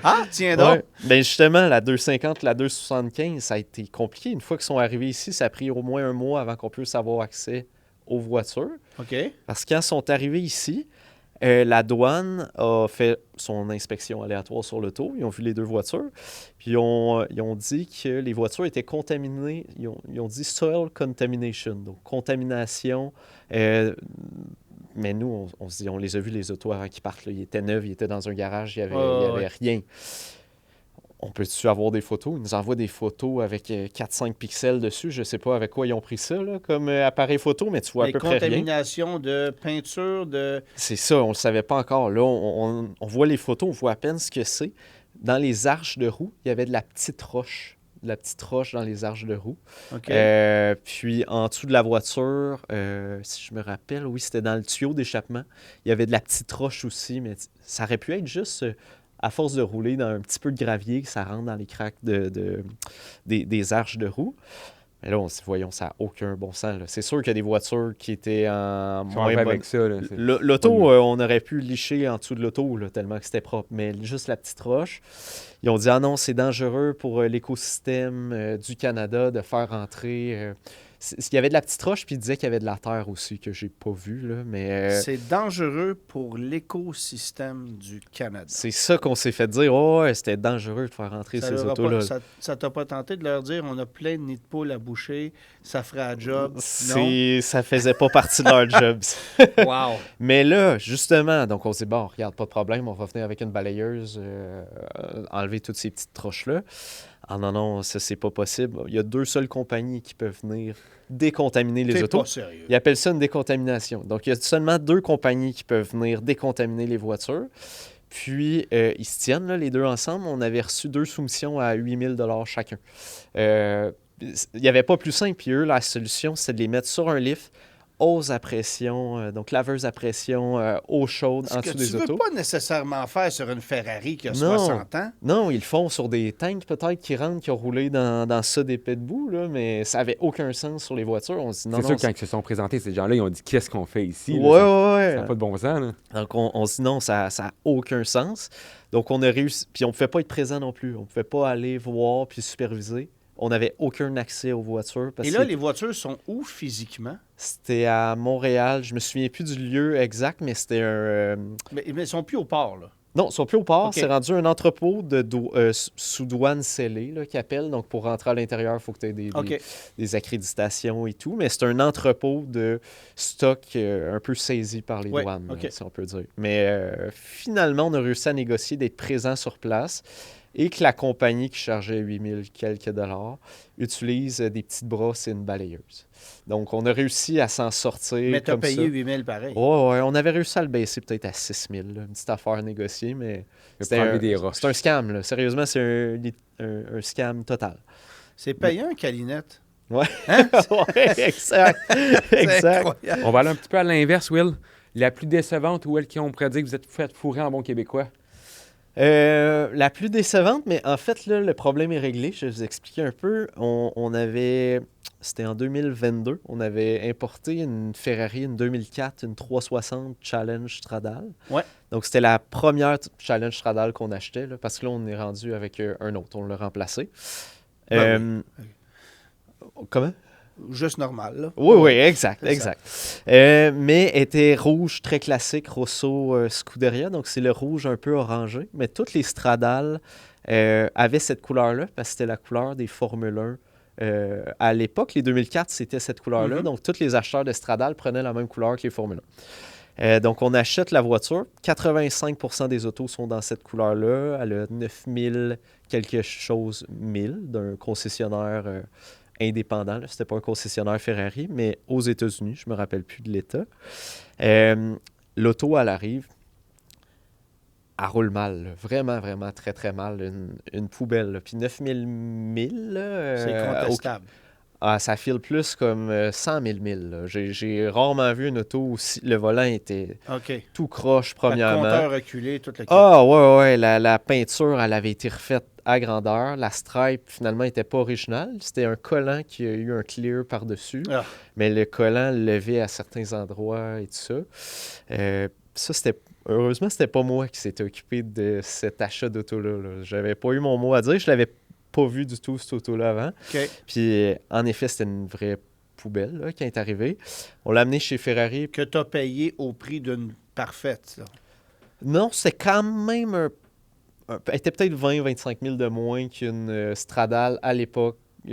Ah, tiens donc. Ouais. Ben justement, la 250, la 275, ça a été compliqué. Une fois qu'ils sont arrivés ici, ça a pris au moins un mois avant qu'on puisse avoir accès aux voitures. OK. Parce que quand ils sont arrivés ici, la douane a fait son inspection aléatoire sur l'auto. Ils ont vu les deux voitures. Puis ils ont dit que les voitures étaient contaminées. Ils ont dit soil contamination, donc contamination. Mais nous, on se dit, on les a vus, les autos, avant qu'ils partent, là. Ils étaient neufs, ils étaient dans un garage, il n'y avait rien. On peut-tu avoir des photos? Ils nous envoient des photos avec 4-5 pixels dessus. Je ne sais pas avec quoi ils ont pris ça là, comme appareil photo, mais tu vois à peu près rien. Contamination de peinture, de... C'est ça, on ne le savait pas encore. Là, on voit les photos, on voit à peine ce que c'est. Dans les arches de roue, il y avait de la petite roche. De la petite roche dans les arches de roue. OK. Puis en dessous de la voiture, si je me rappelle, oui, c'était dans le tuyau d'échappement. Il y avait de la petite roche aussi, mais ça aurait pu être juste... à force de rouler dans un petit peu de gravier, que ça rentre dans les craques des arches de roue. Mais là, on se dit, voyons, ça n'a aucun bon sens, là. C'est sûr qu'il y a des voitures qui étaient en moins bonne... avec ça, là, L'auto, on aurait pu licher en dessous de l'auto, là, tellement que c'était propre. Mais juste la petite roche, ils ont dit, ah non, c'est dangereux pour l'écosystème du Canada de faire rentrer... Il y avait de la petite roche, puis il disait qu'il y avait de la terre aussi, que j'ai pas vu, là, mais... C'est dangereux pour l'écosystème du Canada. C'est ça qu'on s'est fait dire. Oh, ouais, c'était dangereux de faire rentrer ces autos-là. Ça t'a pas tenté de leur dire, on a plein de nids de poules à boucher, ça ferait un job? Ça faisait pas partie de leur job. Wow! Mais là, justement, donc on s'est dit, bon, regarde, pas de problème, on va venir avec une balayeuse, enlever toutes ces petites roches-là. Ah non, non, ça, c'est pas possible. Il y a 2 seules compagnies qui peuvent venir décontaminer les autos. Pas sérieux. Ils appellent ça une décontamination. Donc, il y a seulement 2 compagnies qui peuvent venir décontaminer les voitures. Puis, ils se tiennent, là, les deux ensemble. On avait reçu 2 soumissions à 8 000 chacun. Il n'y avait pas plus simple. Puis eux, la solution, c'est de les mettre sur un lift, hausse à pression, donc laveuse à pression, eau chaude en Ce que dessous tu des veux autos. pas nécessairement faire sur une Ferrari qui a Non. 60 ans. Non, ils le font sur des tanks peut-être qui rentrent, qui ont roulé dans ça d'épais de boue, là, mais ça avait aucun sens sur les voitures. On se dit non, C'est non. sûr que quand ils se sont présentés, ces gens-là, ils ont dit qu'est-ce qu'on fait ici? Ouais, Là, ouais, ça n'a ouais. pas de bon sens. Là. Donc on se dit non, ça n'a aucun sens. Donc on a réussi. Puis on ne pouvait pas être présent non plus. On ne pouvait pas aller voir puis superviser. On n'avait aucun accès aux voitures. Parce Et là, que les voitures sont où physiquement? c'était à Montréal. Je me souviens plus du lieu exact, mais c'était Mais ils ne sont plus au port, là. Non, ils sont plus au port. OK. C'est rendu un entrepôt sous douane scellée, là, qu'ils appellent. Donc, pour rentrer à l'intérieur, il faut que tu aies OK. des accréditations et tout. Mais c'est un entrepôt de stock un peu saisi par les Ouais, douanes, OK. là, si on peut dire. Mais finalement, on a réussi à négocier d'être présent sur place et que la compagnie qui chargeait 8000 quelques dollars utilise des petites brosses et une balayeuse. Donc, on a réussi à s'en sortir Mais tu as comme ça. payé 8000 pareil. Ouais, ouais, on avait réussi à le baisser peut-être à 6000, là, une petite affaire négociée, mais Pour enlever des roches. c'est un scam, là. Sérieusement, c'est un scam total. C'est payant, Calinette. Ouais, Hein? ouais, exact, C'est exact. incroyable. On va aller un petit peu à l'inverse, Will. La plus décevante ou elle qui on pourrait dire que vous êtes fait fourrer en bon québécois? La plus décevante, mais en fait, là, le problème est réglé. Je vais vous expliquer un peu. On avait, c'était en 2022, on avait importé une Ferrari, une 2004, une 360 Challenge Stradale. Ouais. Donc, c'était la première Challenge Stradale qu'on achetait, là, parce que là, on est rendu avec un autre. On l'a remplacé. Ben Comment? Juste normal, là. Oui, oui, exact, C'est ça. exact. Mais était rouge très classique, Rosso Scuderia, donc c'est le rouge un peu orangé. Mais toutes les Stradales avaient cette couleur-là, parce que c'était la couleur des Formule 1. À l'époque, les 2004, c'était cette couleur-là, Mhm. donc tous les acheteurs de Stradale prenaient la même couleur que les Formule 1. Donc on achète la voiture, 85% des autos sont dans cette couleur-là, elle a 9000 quelque chose 1000 d'un concessionnaire indépendant. C'était pas un concessionnaire Ferrari, mais aux États-Unis, je me rappelle plus de l'État. L'auto, elle arrive, elle roule mal, là. Vraiment, vraiment très, très mal. Une poubelle, là. Puis 9000 milles, là, C'est contestable. ça file plus comme 100 000 milles. Là. J'ai rarement vu une auto où le volant était OK. tout croche, Fait que premièrement. compteur reculé, toute la Ah, ouais, ouais. La peinture, elle avait été refaite à grandeur. La stripe, finalement, n'était pas originale. C'était un collant qui a eu un clear par-dessus. Ah. Mais le collant levait à certains endroits et tout ça. Ça, c'était... Heureusement, c'était pas moi qui s'était occupé de cet achat d'auto-là. Là. J'avais pas eu mon mot à dire. Je l'avais pas vu du tout, cette auto-là, avant. OK. Puis, en effet, c'était une vraie poubelle là, qui est arrivée. On l'a amené chez Ferrari. Que tu as payé au prix d'une parfaite, là. Non, c'est quand même elle était peut-être 20-25 000 de moins qu'une Stradale à l'époque. OK.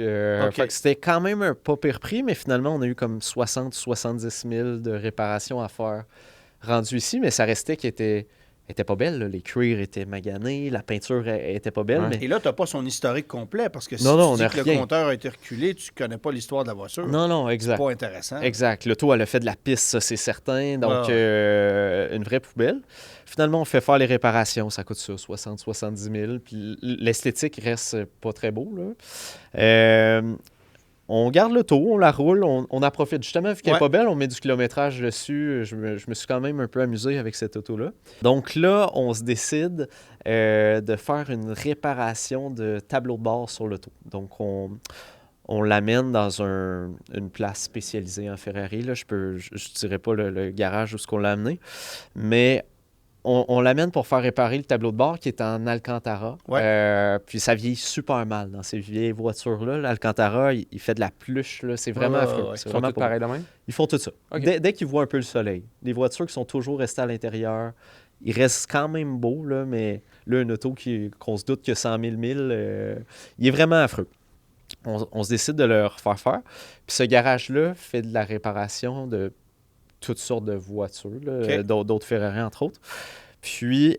Fait que c'était quand même un pas pire prix, mais finalement, on a eu comme 60-70 000 de réparations à faire rendu ici, mais ça restait qu'elle était pas belle. Là. Les cuirs étaient maganés, la peinture était pas belle. Ouais. Mais... Et là, tu n'as pas son historique complet, parce que si Non, non, on tu a dis que rien. le compteur a été reculé, tu connais pas l'histoire de la voiture. Non, non, C'est exact. pas intéressant. Exact. L'auto, elle a fait de la piste, ça, c'est certain. Donc, Ouais, une vraie poubelle. Finalement, on fait faire les réparations. Ça coûte ça, 60-70 000. Puis l'esthétique reste pas très beau, là. On garde l'auto, on la roule, on en profite. Justement, vu qu'elle n'est Ouais. pas belle, on met du kilométrage dessus. Je me suis quand même un peu amusé avec cette auto-là. Donc là, on se décide de faire une réparation de tableau de bord sur l'auto. Donc, on l'amène dans une place spécialisée en Ferrari. Là. Je ne dirais pas le garage où ce qu'on l'a amené, mais on l'amène pour faire réparer le tableau de bord qui est en Alcantara. Ouais. Puis ça vieillit super mal dans ces vieilles voitures-là. L'Alcantara, il fait de la pluche. Là. C'est vraiment Ouais, affreux. ouais. C'est Ils sont vraiment tous pas pareils de même? beau. Ils font tout ça. OK. Dès qu'ils voient un peu le soleil. Les voitures qui sont toujours restées à l'intérieur, ils restent quand même beaux, là, mais là, une auto qu'on se doute que 100 000 milles, il est vraiment affreux. On se décide de le refaire faire. Puis ce garage-là fait de la réparation de toutes sortes de voitures, là, OK. d'autres Ferrari, entre autres. Puis,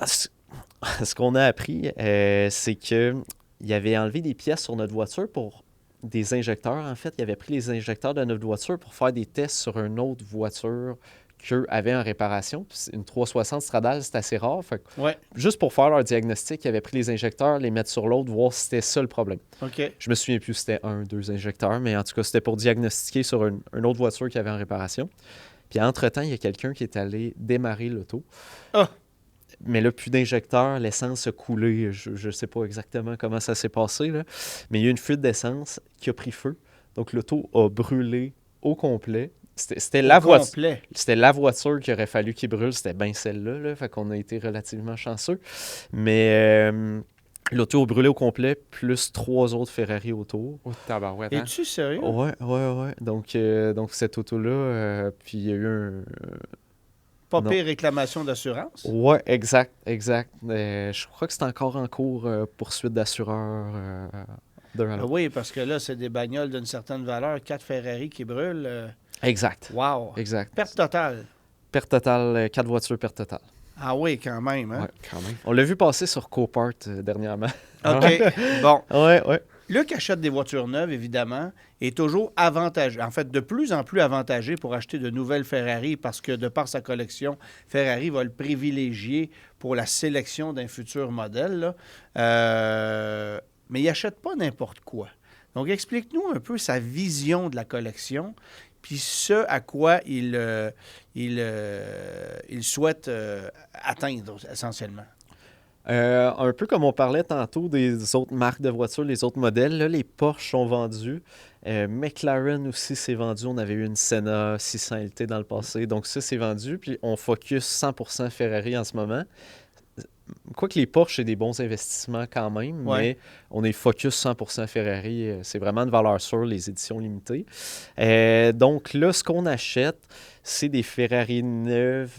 ce qu'on a appris, c'est qu'il avait enlevé des pièces sur notre voiture pour des injecteurs. En fait, il avait pris les injecteurs de notre voiture pour faire des tests sur une autre voiture qu'eux avaient en réparation. Puis une 360 Stradale, c'est assez rare. Fait que Ouais, juste pour faire leur diagnostic, ils avaient pris les injecteurs, les mettre sur l'autre, voir si c'était ça le problème. OK. Je me souviens plus si c'était 2 injecteurs, mais en tout cas, c'était pour diagnostiquer sur une autre voiture qui avait en réparation. Puis entre-temps, il y a quelqu'un qui est allé démarrer l'auto. Ah! Mais là, plus d'injecteurs, l'essence a coulé. Je ne sais pas exactement comment ça s'est passé, là. Mais il y a eu une fuite d'essence qui a pris feu. Donc, l'auto a brûlé au complet. C'était la voiture. Complet. C'était la voiture qu'il aurait fallu qu'il brûle. C'était bien celle-là. Là. Fait qu'on a été relativement chanceux. Mais l'auto a brûlé au complet, plus 3 autres Ferrari autour. Oh, tabarouette, hein? Es-tu sérieux? Ouais. Donc cette auto-là, puis il y a eu un... Pas non. pire réclamation d'assurance? Ouais, exact. Je crois que c'est encore en cours poursuite d'assureur d'un à l'autre. Oui, parce que là, c'est des bagnoles d'une certaine valeur. 4 Ferrari qui brûlent. Exact. Wow! Exact. Perte totale. Perte totale, 4 voitures, perte totale. Ah oui, quand même. Hein? Ouais, quand même. On l'a vu passer sur Copart dernièrement. OK. Bon. Ouais. Luc achète des voitures neuves, évidemment, est toujours avantagé. En fait, de plus en plus avantagé pour acheter de nouvelles Ferrari parce que, de par sa collection, Ferrari va le privilégier pour la sélection d'un futur modèle, là. Mais il n'achète pas n'importe quoi. Donc, explique-nous un peu sa vision de la collection, puis ce à quoi il souhaite atteindre, essentiellement. Un peu comme on parlait tantôt des autres marques de voitures, les autres modèles, là, les Porsche sont vendus. McLaren aussi s'est vendu. On avait eu une Senna 600 LT dans le passé. Donc ça, c'est vendu. Puis on focus 100% Ferrari en ce moment. Quoique les Porsche, c'est des bons investissements quand même, Ouais. mais on est focus 100% Ferrari. C'est vraiment une valeur sûre, les éditions limitées. Donc là, ce qu'on achète, c'est des Ferrari neuves.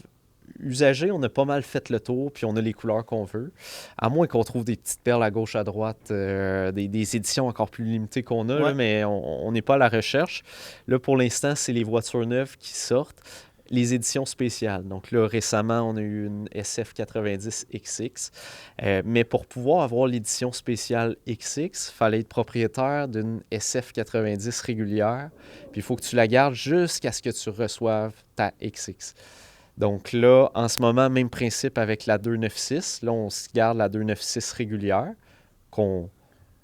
Usagés, on a pas mal fait le tour, puis on a les couleurs qu'on veut. À moins qu'on trouve des petites perles à gauche, à droite, des éditions encore plus limitées qu'on a, Ouais. là, mais on n'est pas à la recherche. Là, pour l'instant, c'est les voitures neuves qui sortent. Les éditions spéciales. Donc là, récemment, on a eu une SF90 XX. Mais pour pouvoir avoir l'édition spéciale XX, il fallait être propriétaire d'une SF90 régulière. Puis il faut que tu la gardes jusqu'à ce que tu reçoives ta XX. Donc là, en ce moment, même principe avec la 296. Là, on se garde la 296 régulière qu'on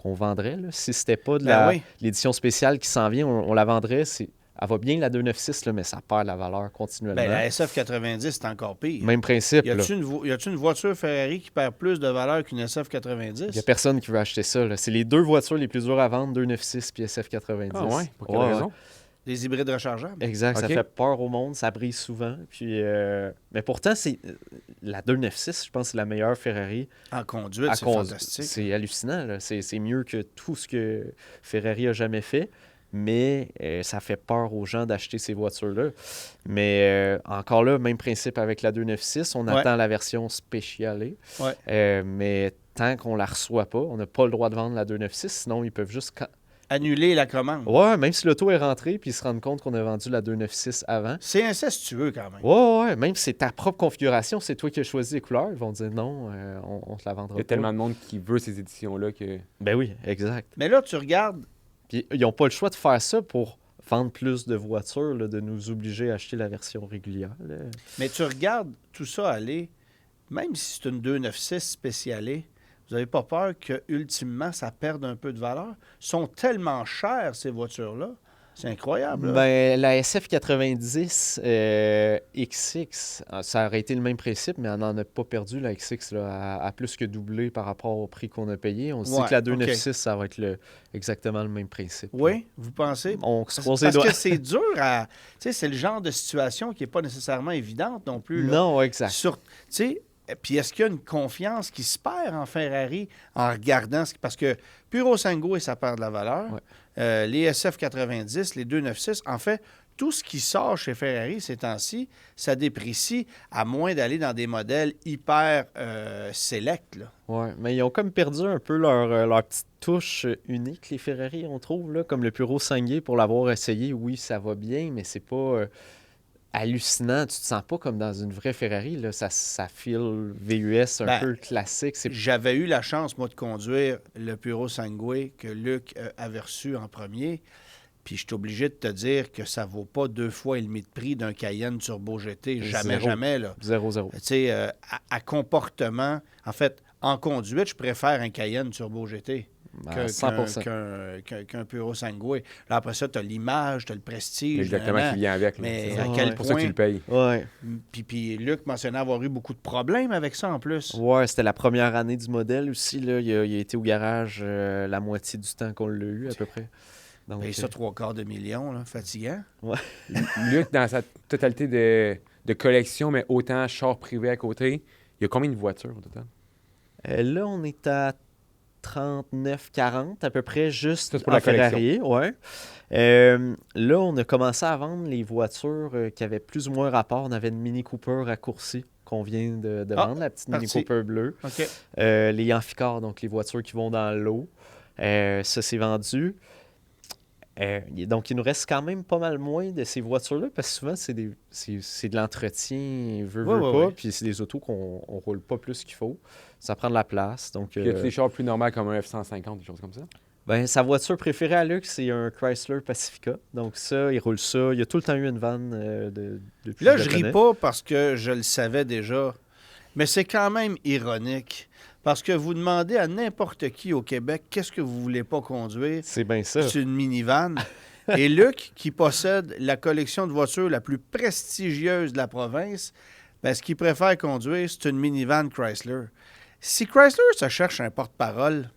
vendrait. Là. Si c'était pas de Ben oui. l'édition spéciale qui s'en vient, on la vendrait. Elle va bien, la 296, là, mais ça perd la valeur continuellement. Ben, la SF90, c'est encore pire. Même principe. Y a-tu une voiture Ferrari qui perd plus de valeur qu'une SF90? Il n'y a personne qui veut acheter ça. Là. C'est les 2 voitures les plus dures à vendre, 296 puis SF90. Ah ouais? Pour quelle Ouais, raison? Des hybrides rechargeables? Exact, ça Ok. fait peur au monde, ça brise souvent. Puis, mais pourtant, c'est la 296, je pense que c'est la meilleure Ferrari. En conduite, à c'est cause- fantastique. C'est hallucinant. Là. C'est mieux que tout ce que Ferrari a jamais fait. Mais ça fait peur aux gens d'acheter ces voitures-là. Mais encore là, même principe avec la 296, on Ouais. attend la version spéciale. Ouais. Mais tant qu'on la reçoit pas, on n'a pas le droit de vendre la 296, sinon ils peuvent juste... Annuler la commande. Ouais, même si l'auto est rentrée puis ils se rendent compte qu'on a vendu la 296 avant. C'est incestueux quand même. Ouais, même si c'est ta propre configuration, c'est toi qui as choisi les couleurs, ils vont dire non, on te la vendra Il y a pas. tellement de monde qui veut ces éditions-là que... Ben oui, exact. Mais là, tu regardes, Puis ils n'ont pas le choix de faire ça pour vendre plus de voitures, là, de nous obliger à acheter la version régulière. Là. mais tu regardes tout ça aller, même si c'est une 296 spécialée, vous n'avez pas peur que ultimement ça perde un peu de valeur? Sont tellement chères, ces voitures-là. C'est incroyable. Là. Ben, la SF90 XX, ça aurait été le même principe, mais on n'en a pas perdu. La XX là, a plus que doublé par rapport au prix qu'on a payé. On se dit Ouais, que la 296, ça va être exactement le même principe. Oui, vous pensez? On se Parce, croise les parce doigts. que c'est dur à... Tu sais, c'est le genre de situation qui n'est pas nécessairement évidente non plus. Là. Non, exact. Tu sais, puis est-ce qu'il y a une confiance qui se perd en Ferrari en regardant... Parce que Puro Sangue, ça perd de la valeur. Ouais. Les SF90, les 296, en fait, tout ce qui sort chez Ferrari ces temps-ci, ça déprécie à moins d'aller dans des modèles hyper select. Là. Ouais, mais ils ont comme perdu un peu leur petite touche unique, les Ferrari, on trouve, là, comme le Puro Sangue, pour l'avoir essayé. Oui, ça va bien, mais c'est pas hallucinant. Tu te sens pas comme dans une vraie Ferrari. Là. Ça file VUS un peu classique. J'avais eu la chance, moi, de conduire le Puro Sangue que Luc avait reçu en premier. Puis je suis obligé de te dire que ça ne vaut pas 2,5 fois de prix d'un Cayenne Turbo GT. Jamais, Zéro. jamais. Là. 0-0. Tu sais, à comportement, en fait, en conduite, je préfère un Cayenne Turbo GT À 100%. qu'un Puro Sangue. Là, après ça, tu as l'image, tu as le prestige. Exactement, nanana. qui vient avec. là, Mais c'est ça. à quel Ouais. C'est pour ça que tu point... le payes. Ouais. Puis Luc mentionnait avoir eu beaucoup de problèmes avec ça en plus. Ouais, c'était la première année du modèle aussi. Là. Il a été au garage la moitié du temps qu'on l'a eu, à peu près. Donc, Paye ça 3/4 million, là, fatigant. Luc, dans sa totalité de collection, mais autant char privé à côté, il y a combien de voitures au total? là, on est à 39-40 à peu près, juste Ça, c'est pour en la collection. Ferrari. Ouais. Là, on a commencé à vendre les voitures qui avaient plus ou moins rapport. On avait une Mini Cooper raccourcie qu'on vient de vendre, la petite Mini parti. Cooper bleue. OK. Les Amphicar, donc les voitures qui vont dans l'eau. Ça, c'est vendu. Donc, il nous reste quand même pas mal moins de ces voitures-là, parce que souvent, c'est de l'entretien, veut Ouais, pas, ouais. puis c'est des autos qu'on ne roule pas plus qu'il faut. Ça prend de la place. Donc, Puis y a des chars plus normaux comme un F-150, des choses comme ça? ben, sa voiture préférée à Luc, c'est un Chrysler Pacifica. Donc ça, il roule ça. Il a tout le temps eu une vanne depuis Là, que je le ris connais. pas parce que je le savais déjà, mais c'est quand même ironique. Parce que vous demandez à n'importe qui au Québec qu'est-ce que vous voulez pas conduire. C'est bien ça. C'est une minivan. Et Luc, qui possède la collection de voitures la plus prestigieuse de la province, ben, ce qu'il préfère conduire, c'est une minivan Chrysler. Si Chrysler se cherche un porte-parole,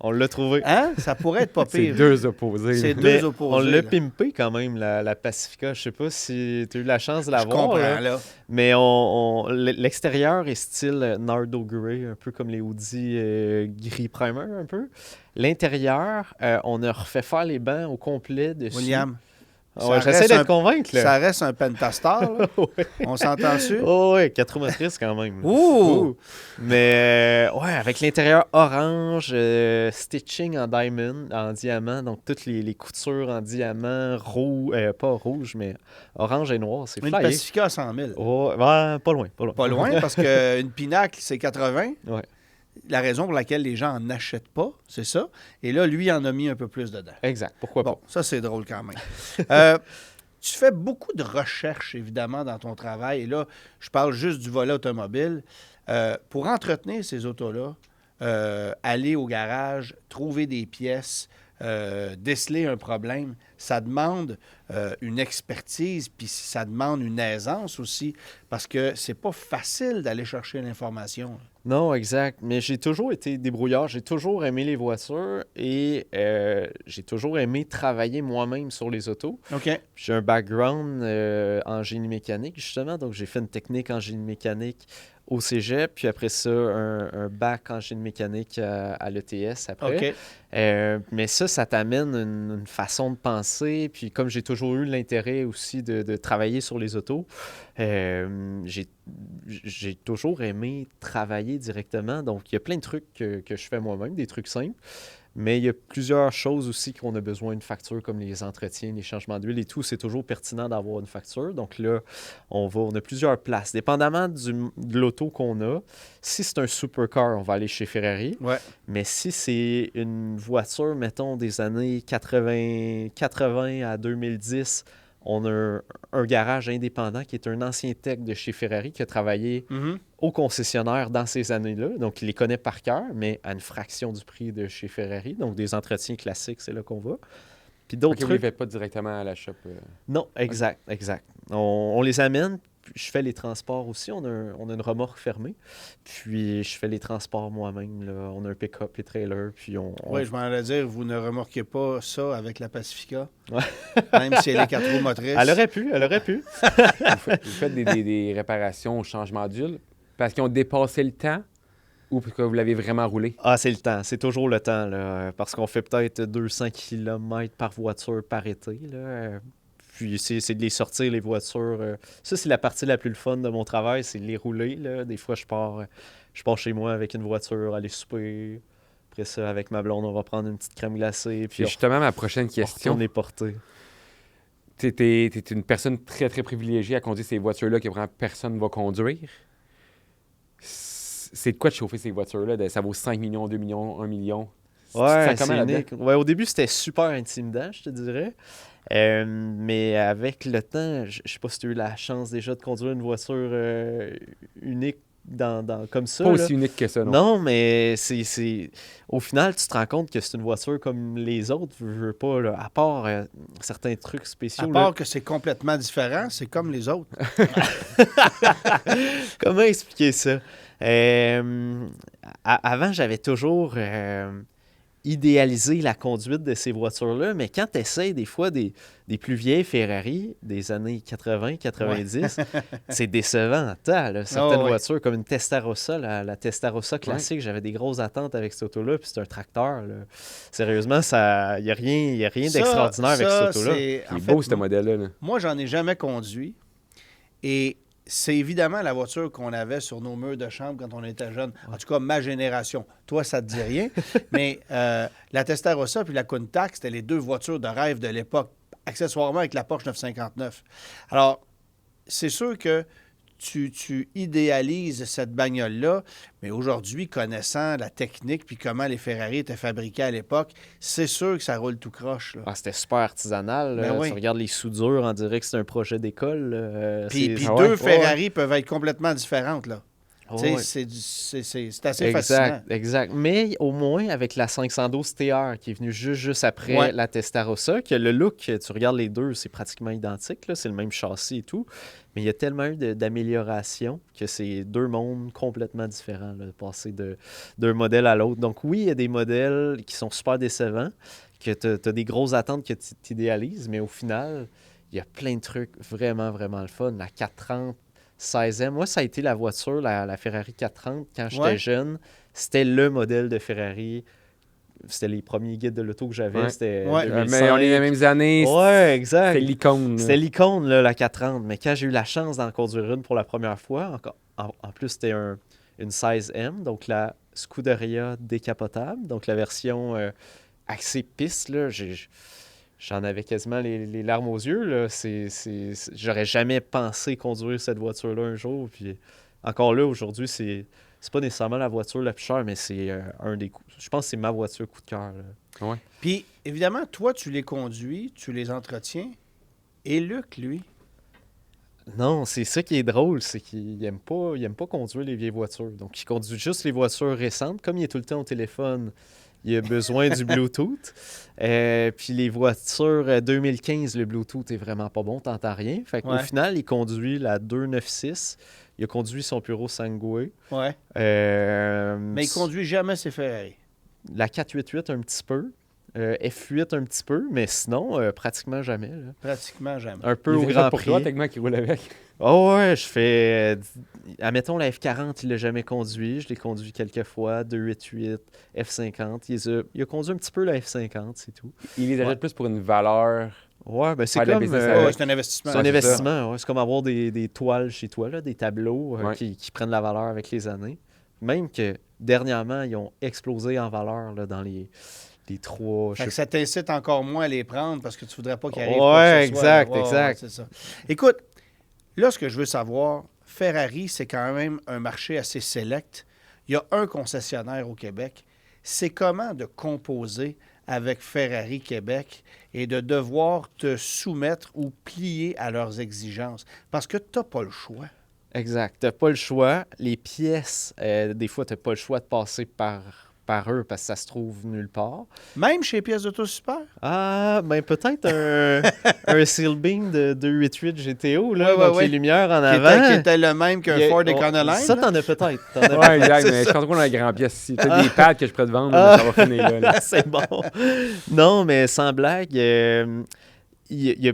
On l'a trouvé. hein, ça pourrait être pas C'est pire. deux opposés. C'est là. deux Mais opposés. on l'a là. pimpé quand même, la Pacifica. Je sais pas si tu as eu la chance de la Je voir. comprends, là. là. Mais l'extérieur est style Nardo Grey, un peu comme les Audi gris primer, un peu. L'intérieur, on a refait faire les bancs au complet dessus. William, Ah ouais, ça j'essaie reste d'être un- convaincre, là. ça reste un Pentastar, là. Ouais. On s'entend dessus? Oh, ouais, 4 roues motrices quand même. Ouh! Mais ouais, avec l'intérieur orange, stitching en diamond, en diamant, donc toutes les coutures en diamant, pas rouge, mais orange et noir, c'est Une flyé. Pacifica à 100 000. Oh, ouais, pas loin, pas loin. Pas loin, parce qu'une Pinacle, c'est 80. Ouais. La raison pour laquelle les gens n'en achètent pas, c'est ça. Et là, lui, il en a mis un peu plus dedans. Exact, pourquoi Bon, pas. ça, c'est drôle quand même. Tu fais beaucoup de recherches, évidemment, dans ton travail. Et là, je parle juste du volet automobile. Pour entretenir ces autos-là, aller au garage, trouver des pièces, déceler un problème, ça demande une expertise, puis ça demande une aisance aussi, parce que c'est pas facile d'aller chercher l'information. Non, exact. Mais j'ai toujours été débrouillard. J'ai toujours aimé les voitures et j'ai toujours aimé travailler moi-même sur les autos. OK. J'ai un background en génie mécanique, justement. Donc, j'ai fait une technique en génie mécanique au cégep, puis après ça, un bac en génie mécanique à l'ETS après. OK. Mais ça t'amène une façon de penser. Puis comme j'ai toujours eu l'intérêt aussi de travailler sur les autos, j'ai toujours aimé travailler directement. Donc, il y a plein de trucs que je fais moi-même, des trucs simples. Mais il y a plusieurs choses aussi qu'on a besoin d'une facture, comme les entretiens, les changements d'huile et tout. C'est toujours pertinent d'avoir une facture. Donc là, on a plusieurs places. Dépendamment de l'auto qu'on a, si c'est un supercar, on va aller chez Ferrari. Ouais. Mais si c'est une voiture, mettons, des années 80 à 2010, on a un garage indépendant qui est un ancien tech de chez Ferrari qui a travaillé Mhm. au concessionnaire dans ces années-là. Donc, il les connaît par cœur, mais à une fraction du prix de chez Ferrari. Donc, des entretiens classiques, c'est là qu'on va. Puis d'autres Ok, vous ne trucs... les faites pas directement à la shop. Non, exact. On les amène. Puis je fais les transports aussi. On a une remorque fermée. Puis je fais les transports moi-même, là. On a un pick-up et trailer. Puis Oui, je m'en allais dire, vous ne remorquez pas ça avec la Pacifica. Ouais. Même si elle est 4 roues motrices. Elle aurait pu. Vous faites des réparations au changement d'huile parce qu'ils ont dépassé le temps ou parce que vous l'avez vraiment roulé? Ah, c'est le temps. C'est toujours le temps, là. Parce qu'on fait peut-être 200 km par voiture par été, là. Puis c'est de les sortir, les voitures. Ça, c'est la partie la plus fun de mon travail, c'est de les rouler, là. Des fois, je pars chez moi avec une voiture, aller souper. Après ça, avec ma blonde, on va prendre une petite crème glacée. Puis Puis justement, ma prochaine on question. retourne les porter. T'es une personne très, très privilégiée à conduire ces voitures-là que vraiment personne ne va conduire. C'est de quoi de chauffer ces voitures-là? Ça vaut 5 millions, 2 millions, 1 million. Ouais, comment c'est là-dedans? unique. Ouais, au début, c'était super intimidant, je te dirais. Mais avec le temps, je sais pas si tu as eu la chance déjà de conduire une voiture unique comme ça. Pas Là. aussi unique que ça, non. Non, mais au final, tu te rends compte que c'est une voiture comme les autres, je veux pas, là, à part certains trucs spéciaux. À Là. part que c'est complètement différent, c'est comme les autres. Comment expliquer ça? Avant, j'avais toujours idéalisé la conduite de ces voitures-là, mais quand tu essaies des fois des plus vieilles Ferrari des années 80-90, c'est décevant. Là. Certaines voitures, comme une Testarossa, la Testarossa classique, j'avais des grosses attentes avec cette auto-là, puis c'est un tracteur. Là. Sérieusement, il n'y a rien d'extraordinaire avec cette auto-là. Il est beau, ce modèle-là. Là. Moi, j'en ai jamais conduit. Et c'est évidemment la voiture qu'on avait sur nos murs de chambre quand on était jeune. En tout cas, ma génération. Toi, ça te dit rien. Mais la Testarossa puis la Countach, c'était les deux voitures de rêve de l'époque, accessoirement avec la Porsche 959. Alors, c'est sûr que tu idéalises cette bagnole-là, mais aujourd'hui, connaissant la technique puis comment les Ferrari étaient fabriqués à l'époque, c'est sûr que ça roule tout croche. Là. Ah, c'était super artisanal. Là. Ben oui. Tu regardes les soudures, on dirait que c'est un projet d'école. Puis deux Ferrari peuvent être complètement différentes. Là. C'est assez fascinant. Exact. Mais au moins, avec la 512 TR qui est venue juste après la Testarossa, que le look, tu regardes les deux, c'est pratiquement identique. Là, c'est le même châssis et tout. Mais il y a tellement eu d'améliorations que c'est deux mondes complètement différents, là, de passer d'un modèle à l'autre. Donc oui, il y a des modèles qui sont super décevants, que tu as des grosses attentes que tu idéalises, mais au final, il y a plein de trucs vraiment, vraiment le fun. La 430, 16e. Moi, ça a été la voiture, la Ferrari 430, quand j'étais jeune. C'était le modèle de Ferrari. C'était les premiers guides de l'auto que j'avais. C'était 2005. Mais on est les mêmes années. Ouais, exact. C'était l'icône. C'était l'icône, là, la 430. Mais quand j'ai eu la chance d'en conduire une pour la première fois, en plus, c'était une 16M, donc la Scuderia décapotable, donc la version axée piste, là, j'en avais quasiment les larmes aux yeux. Là. J'aurais jamais pensé conduire cette voiture-là un jour. Puis encore là, aujourd'hui, c'est pas nécessairement la voiture la plus chère, mais c'est un des coups. Je pense que c'est ma voiture coup de cœur. Ouais. Puis, évidemment, toi, tu les conduis, tu les entretiens. Et Luc, lui? Non, c'est ça qui est drôle, c'est qu'il aime pas conduire les vieilles voitures. Donc, il conduit juste les voitures récentes. Comme il est tout le temps au téléphone, il a besoin du Bluetooth. Puis les voitures 2015, le Bluetooth est vraiment pas bon, t'entends rien. Fait qu'au final, il conduit la 296. Il a conduit son Puro Sangue. Ouais. Mais il conduit jamais ses Ferrari. La 488 un petit peu. F8 un petit peu, mais sinon, pratiquement jamais. Là. Pratiquement jamais. Un peu au Grand pour Prix. toi, techniquement, qui roule avec. Oh ouais, je fais... admettons, la F40, il l'a jamais conduit. Je l'ai conduit quelques fois. 288, F50. Il a conduit un petit peu la F50, c'est tout. Il les achète plus pour une valeur. Ouais, ben c'est Faire de la comme... business c'est un investissement. C'est un investissement, ouais. C'est comme avoir des toiles chez toi, là, des tableaux qui prennent la valeur avec les années. Même que, dernièrement, ils ont explosé en valeur là, dans les 3... Fait que ça t'incite encore moins à les prendre parce que tu voudrais pas qu'ils arrivent. Ouais, exact. C'est ça. Écoute, là, ce que je veux savoir, Ferrari, c'est quand même un marché assez select. Il y a un concessionnaire au Québec. C'est comment de composer avec Ferrari Québec et de devoir te soumettre ou plier à leurs exigences? Parce que tu n'as pas le choix. Exact. Tu n'as pas le choix. Les pièces, des fois, tu n'as pas le choix de passer par eux parce que ça se trouve nulle part. Même chez Pièces d'Auto Super? Ah, ben peut-être un Seal Beam de 288 GTO, là, donc les lumières en avant. Qui était le même qu'un Ford Econoline. Ça, t'en as peut-être. Ouais, exact, mais je pense qu'on a la grande pièce ici. Peut-être des pads que je pourrais te vendre, mais ça va finir là. C'est bon. Non, mais sans blague, il y a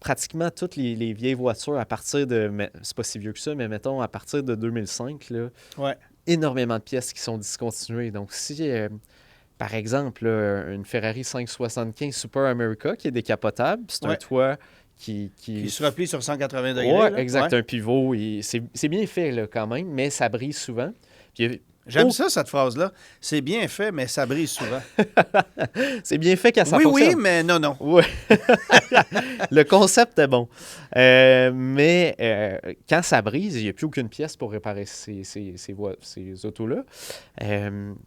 pratiquement toutes les vieilles voitures à partir de... C'est pas si vieux que ça, mais mettons à partir de 2005, là, énormément de pièces qui sont discontinuées. Donc, si, par exemple, là, une Ferrari 575 Super America qui est décapotable, c'est un toit qui se replie sur 180 degrés. Oui, exact. Un pivot. C'est bien fait là, quand même, mais ça brise souvent. Puis, J'aime Oh. ça, cette phrase-là. C'est bien fait, mais ça brise souvent. C'est bien fait quand ça oui, fonctionne. oui, mais non. Ouais. Le concept est bon. Mais quand ça brise, il n'y a plus aucune pièce pour réparer ces autos-là.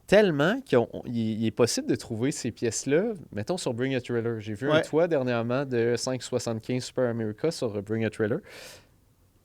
Tellement qu'il est possible de trouver ces pièces-là, mettons sur Bring a Trailer. J'ai vu un toit dernièrement de 575 Super America sur Bring a Trailer.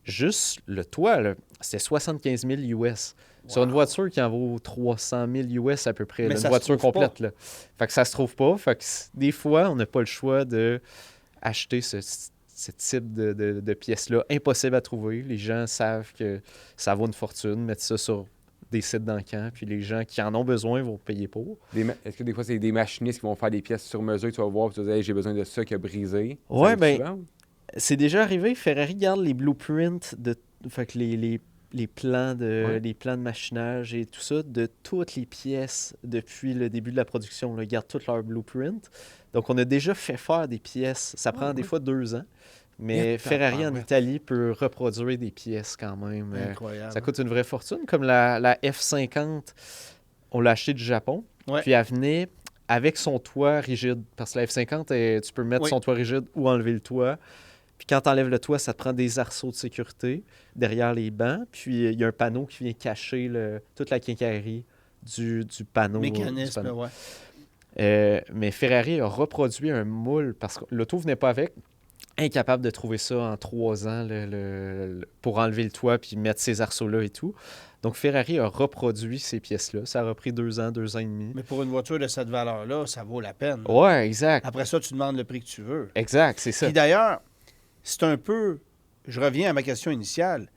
Juste le toit, là, c'était 75 000 US. Sur une voiture qui en vaut 300 000 US à peu près. Là, une voiture complète. Là. Fait que ça se trouve pas. Fait que des fois, on n'a pas le choix d'acheter ce type de pièces-là. Impossible à trouver. Les gens savent que ça vaut une fortune. Mettre ça sur des sites d'encan. Puis les gens qui en ont besoin vont payer pour. Est-ce que des fois, c'est des machinistes qui vont faire des pièces sur mesure que tu vas voir et tu vas dire hey, j'ai besoin de ça qui a brisé? Ouais, bien, c'est déjà arrivé. Ferrari garde les blueprints fait que les plans de machinage et tout ça de toutes les pièces depuis le début de la production. Là. Ils gardent tous leurs blueprints. Donc, on a déjà fait faire des pièces. Ça prend des fois 2 ans. Mais Ferrari en Italie peut reproduire des pièces quand même. Incroyable. Ça coûte une vraie fortune. Comme la F50, on l'a acheté du Japon. Ouais. Puis elle venait avec son toit rigide. Parce que la F50, tu peux mettre son toit rigide ou enlever le toit. Puis quand tu enlèves le toit, ça te prend des arceaux de sécurité derrière les bancs. Puis il y a un panneau qui vient cacher toute la quincaillerie du panneau. Mécanisme, oui. Mais Ferrari a reproduit un moule parce que l'auto venait pas avec. Incapable de trouver ça en 3 ans pour enlever le toit puis mettre ces arceaux-là et tout. Donc, Ferrari a reproduit ces pièces-là. Ça a repris 2 ans, 2 ans et demi. Mais pour une voiture de cette valeur-là, ça vaut la peine. Ouais, exact. Après ça, tu demandes le prix que tu veux. Exact, c'est ça. Puis d'ailleurs, c'est un peu... Je reviens à ma question initiale.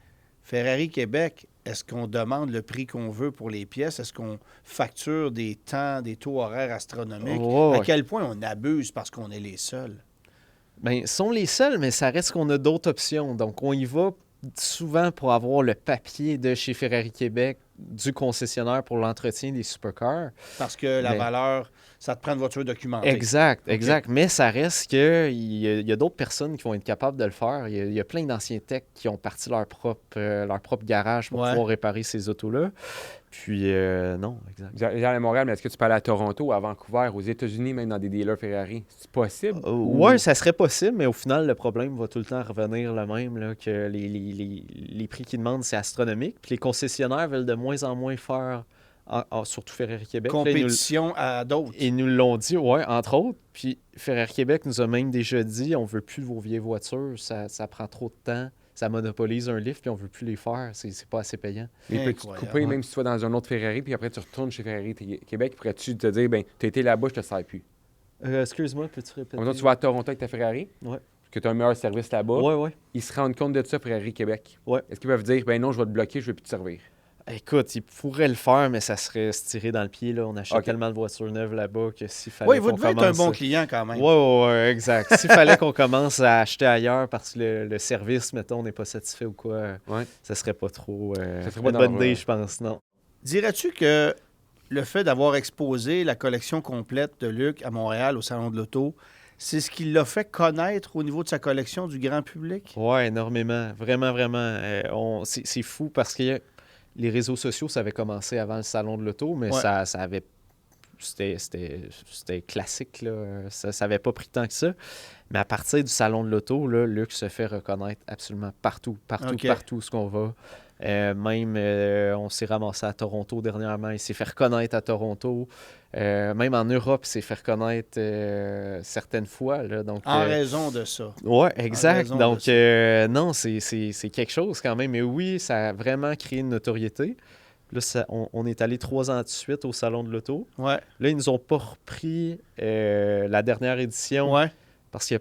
Ferrari Québec, est-ce qu'on demande le prix qu'on veut pour les pièces? Est-ce qu'on facture des temps, des taux horaires astronomiques? Ouais. À quel point on abuse parce qu'on est les seuls? Bien, sont les seuls, mais ça reste qu'on a d'autres options. Donc, on y va souvent pour avoir le papier de chez Ferrari Québec, du concessionnaire pour l'entretien des supercars. Parce que la valeur, ça te prend une voiture documentée. Exact. Mais ça reste qu'il y a d'autres personnes qui vont être capables de le faire. Il y a plein d'anciens techs qui ont parti leur propre garage pour pouvoir réparer ces autos-là. Puis, non, exact. J'allais à Montréal, mais est-ce que tu peux aller à Toronto, à Vancouver, aux États-Unis, même dans des dealers Ferrari? C'est possible? Oui, ça serait possible, mais au final, le problème va tout le temps revenir le même, là, que les prix qu'ils demandent, c'est astronomique. Puis les concessionnaires veulent de moins en moins faire, surtout Ferrari Québec. Compétition à d'autres. Ils nous l'ont dit, oui, entre autres. Puis Ferrari Québec nous a même déjà dit, on veut plus de vos vieilles voitures, ça prend trop de temps. Ça monopolise un lift, puis on ne veut plus les faire. C'est pas assez payant. Mais peux-tu te couper, même si tu vas dans un autre Ferrari, puis après tu retournes chez Ferrari Québec, pourrais-tu te dire, ben tu as été là-bas, je te sers plus? Excuse-moi, peux-tu répéter? Maintenant, tu vas à Toronto avec ta Ferrari, que tu as un meilleur service là-bas. Oui. Ils se rendent compte de ça, Ferrari Québec. Ouais. Est-ce qu'ils peuvent dire, ben non, je vais te bloquer, je ne vais plus te servir? Écoute, ils pourraient le faire, mais ça serait se tirer dans le pied. Là. On achète tellement de voitures neuves là-bas que s'il fallait vous devez être un bon client quand même. Oui, exact. S'il fallait qu'on commence à acheter ailleurs parce que le service, mettons, n'est pas satisfait ou quoi, ça serait pas trop... ça serait pas une bonne idée, je pense, non. Dirais-tu que le fait d'avoir exposé la collection complète de Luc à Montréal, au Salon de l'Auto, c'est ce qui l'a fait connaître au niveau de sa collection du grand public? Oui, énormément. Vraiment, vraiment. C'est fou parce que les réseaux sociaux, ça avait commencé avant le Salon de l'Auto, mais ça avait... C'était classique, là. Ça n'avait pas pris tant que ça. Mais à partir du Salon de l'Auto, là, Luc se fait reconnaître absolument partout ce qu'on va. Même, on s'est ramassé à Toronto dernièrement. Il s'est fait reconnaître à Toronto. Même en Europe, il s'est fait reconnaître certaines fois. Là, donc, en raison de ça. Oui, exact. Donc, non, c'est quelque chose quand même. Mais oui, ça a vraiment créé une notoriété. Là, on est allé 3 ans de suite au Salon de l'Auto. Ouais. Là, ils nous ont pas repris la dernière édition. Ouais. Parce que,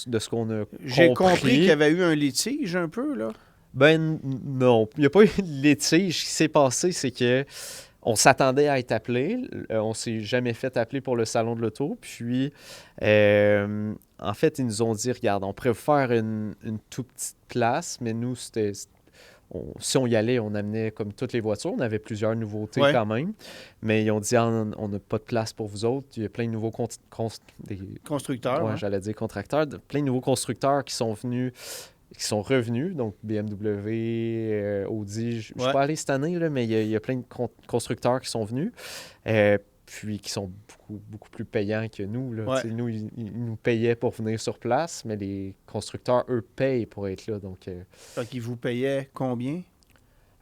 de ce qu'on a J'ai compris qu'il y avait eu un litige un peu, là. Non. Il n'y a pas eu de litige. Ce qui s'est passé, c'est que on s'attendait à être appelé. On s'est jamais fait appeler pour le Salon de l'Auto. Puis, en fait, ils nous ont dit, regarde, on pourrait vous faire une toute petite place, mais nous, si on y allait, on amenait comme toutes les voitures. On avait plusieurs nouveautés quand même. Mais ils ont dit, on n'a pas de place pour vous autres. Il y a plein de nouveaux constructeurs. J'allais dire contracteurs. Plein de nouveaux constructeurs qui sont venus qui sont revenus, donc BMW, Audi. Je ne suis Ouais. pas allé cette année, là, mais il y a plein de constructeurs qui sont venus, puis qui sont beaucoup plus payants que nous. Là. Ouais. Tu sais, nous, ils nous payaient pour venir sur place, mais les constructeurs, eux, payent pour être là. Donc, Donc, ils vous payaient combien?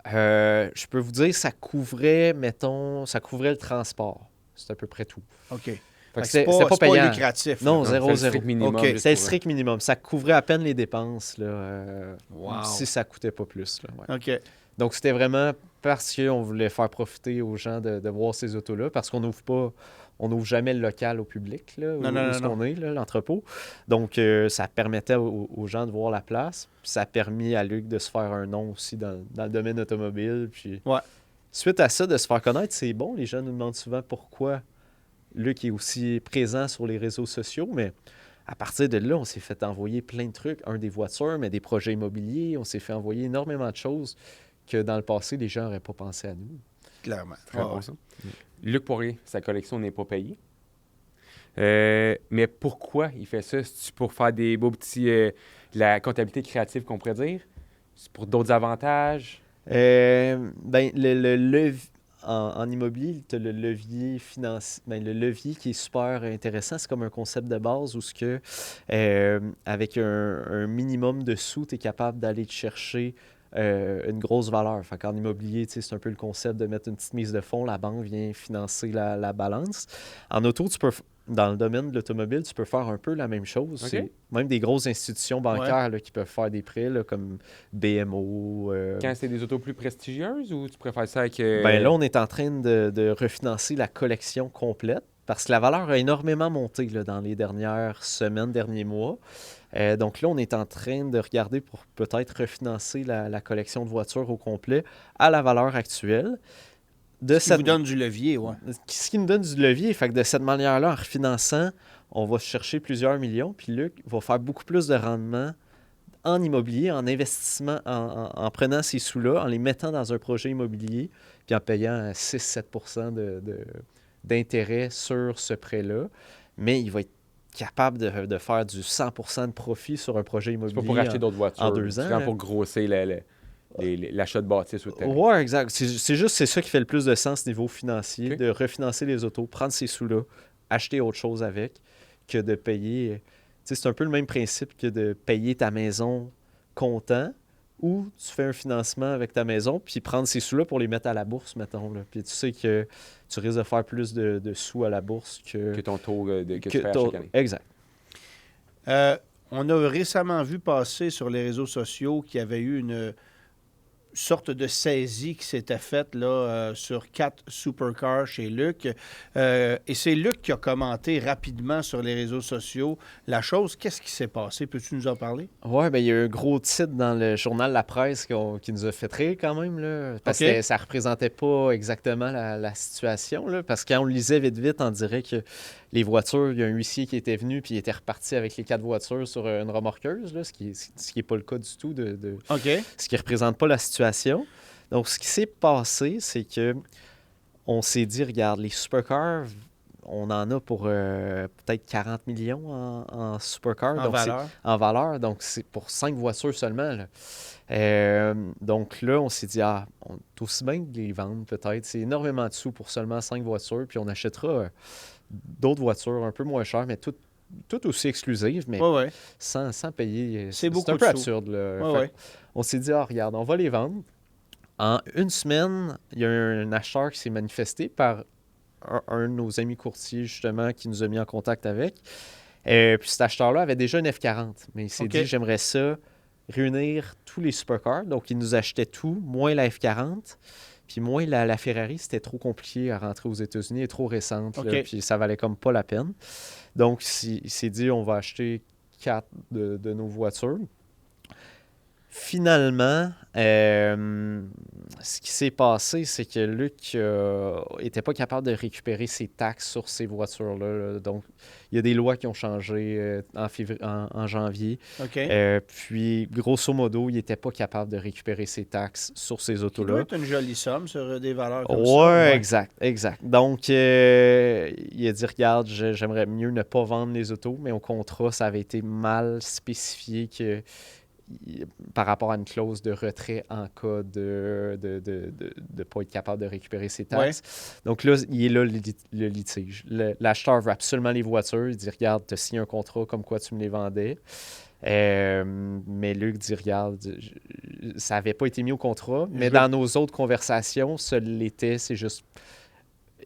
je peux vous dire, ça couvrait le transport. C'est à peu près tout. OK. Fait que C'est c'était pas pas payant. lucratif. Non, là. C'est le 0-0. strict minimum. OK. juste C'était le pour- strict minimum. Ça couvrait à peine les dépenses, là, Wow. si ça coûtait pas plus. Là, ouais. OK. Donc, c'était vraiment parce qu'on voulait faire profiter aux gens de voir ces autos-là, parce qu'on n'ouvre jamais le local au public, là, Non, où non, est-ce non, qu'on est, là, l'entrepôt. Donc, ça permettait aux gens de voir la place. Puis ça a permis à Luc de se faire un nom aussi dans le domaine automobile. Puis, Ouais. suite à ça, de se faire connaître, c'est bon. Les gens nous demandent souvent pourquoi Luc est aussi présent sur les réseaux sociaux, mais à partir de là, on s'est fait envoyer plein de trucs. Des voitures, mais des projets immobiliers. On s'est fait envoyer énormément de choses que dans le passé, les gens n'auraient pas pensé à nous. Clairement. Très Ouais, bon, ouais. ça. Luc Poirier, sa collection n'est pas payée. Mais pourquoi il fait ça? C'est pour faire des beaux petits... la comptabilité créative qu'on pourrait dire? C'est pour d'autres avantages? En immobilier, tu as le levier financier. Le levier qui est super intéressant, c'est comme un concept de base où ce que, avec un minimum de sous, tu es capable d'aller te chercher une grosse valeur. Fait qu'en immobilier, c'est un peu le concept de mettre une petite mise de fonds, la banque vient financer la balance. En auto, dans le domaine de l'automobile, tu peux faire un peu la même chose. OK. C'est même des grosses institutions bancaires là, qui peuvent faire des prêts, là, comme BMO. Quand c'est des autos plus prestigieuses ou tu préfères ça avec... Ben là, on est en train de refinancer la collection complète parce que la valeur a énormément monté là, dans les dernières semaines, derniers mois. Donc là, on est en train de regarder pour peut-être refinancer la collection de voitures au complet à la valeur actuelle. Ça vous donne du levier, ouais. Ce qui nous donne du levier. Fait que de cette manière-là, en refinançant, on va chercher plusieurs millions. Puis Luc va faire beaucoup plus de rendement en immobilier, en investissement, en prenant ces sous-là, en les mettant dans un projet immobilier, puis en payant 6-7 % d'intérêt sur ce prêt-là. Mais il va être capable de faire du 100 % de profit sur un projet C'est immobilier. pas pour acheter d'autres voitures. en 2 ans, C'est vraiment là. pour grosser l'achat de bâtisse ou de terrain. Ouais, exact. C'est ça qui fait le plus de sens niveau financier, Ok. de refinancer les autos, prendre ces sous-là, acheter autre chose avec, que de payer. Tu sais, c'est un peu le même principe que de payer ta maison comptant ou tu fais un financement avec ta maison puis prendre ces sous-là pour les mettre à la bourse, mettons. Là. Puis tu sais que tu risques de faire plus de sous à la bourse Que ton taux que tu fais à ton- chaque année. Exact. On a récemment vu passer sur les réseaux sociaux qu'il y avait eu une sorte de saisie qui s'était faite là, sur 4 supercars chez Luc. Et c'est Luc qui a commenté rapidement sur les réseaux sociaux la chose. Qu'est-ce qui s'est passé? Peux-tu nous en parler? Ouais, ben il y a eu un gros titre dans le journal La Presse qui nous a fait rire quand même, là, parce OK. que ça représentait pas exactement la situation. Là, parce que quand on le lisait vite, on dirait que les voitures, il y a un huissier qui était venu puis il était reparti avec les 4 voitures sur une remorqueuse, là, ce qui est pas le cas du tout, OK. ce qui représente pas la situation. Donc, ce qui s'est passé, c'est que on s'est dit, regarde, les supercars, on en a pour peut-être 40 millions en supercars. En Donc, valeur. en valeur. Donc, c'est pour 5 voitures seulement. Là. Donc là, on s'est dit, on est aussi bien de les vendre peut-être. C'est énormément de sous pour seulement 5 voitures. Puis on achètera d'autres voitures un peu moins chères, mais tout aussi exclusives, mais Oui, oui. sans payer. C'est beaucoup un de peu sous. absurde. Là. Ouais, Fait ouais. que on s'est dit, regarde, on va les vendre. En une semaine, il y a un acheteur qui s'est manifesté par un de nos amis courtiers, justement, qui nous a mis en contact avec. Puis cet acheteur-là avait déjà une F40, mais il s'est OK. dit, j'aimerais ça réunir tous les supercars. Donc, il nous achetait tout, moins la F40. Puis moins la Ferrari, c'était trop compliqué à rentrer aux États-Unis, elle est trop récente. Là, OK. puis ça valait comme pas la peine. Donc, il s'est dit, on va acheter 4 de nos voitures. Finalement, ce qui s'est passé, c'est que Luc n'était pas capable de récupérer ses taxes sur ces voitures-là. Là. Donc, il y a des lois qui ont changé en janvier. OK. Puis, grosso modo, il n'était pas capable de récupérer ses taxes sur ces Qui doit autos-là. être une jolie somme sur des valeurs comme Ouais, ça. exact. Donc, il a dit, regarde, j'aimerais mieux ne pas vendre les autos, mais au contrat, ça avait été mal spécifié que par rapport à une clause de retrait en cas de ne pas être capable de récupérer ses taxes. Donc là, il est là le litige. L'acheteur veut absolument les voitures. Il dit, regarde, tu as signé un contrat comme quoi tu me les vendais. Mais Luc dit, regarde, ça n'avait pas été mis au contrat, mais dans nos autres conversations, ça l'était. C'est juste,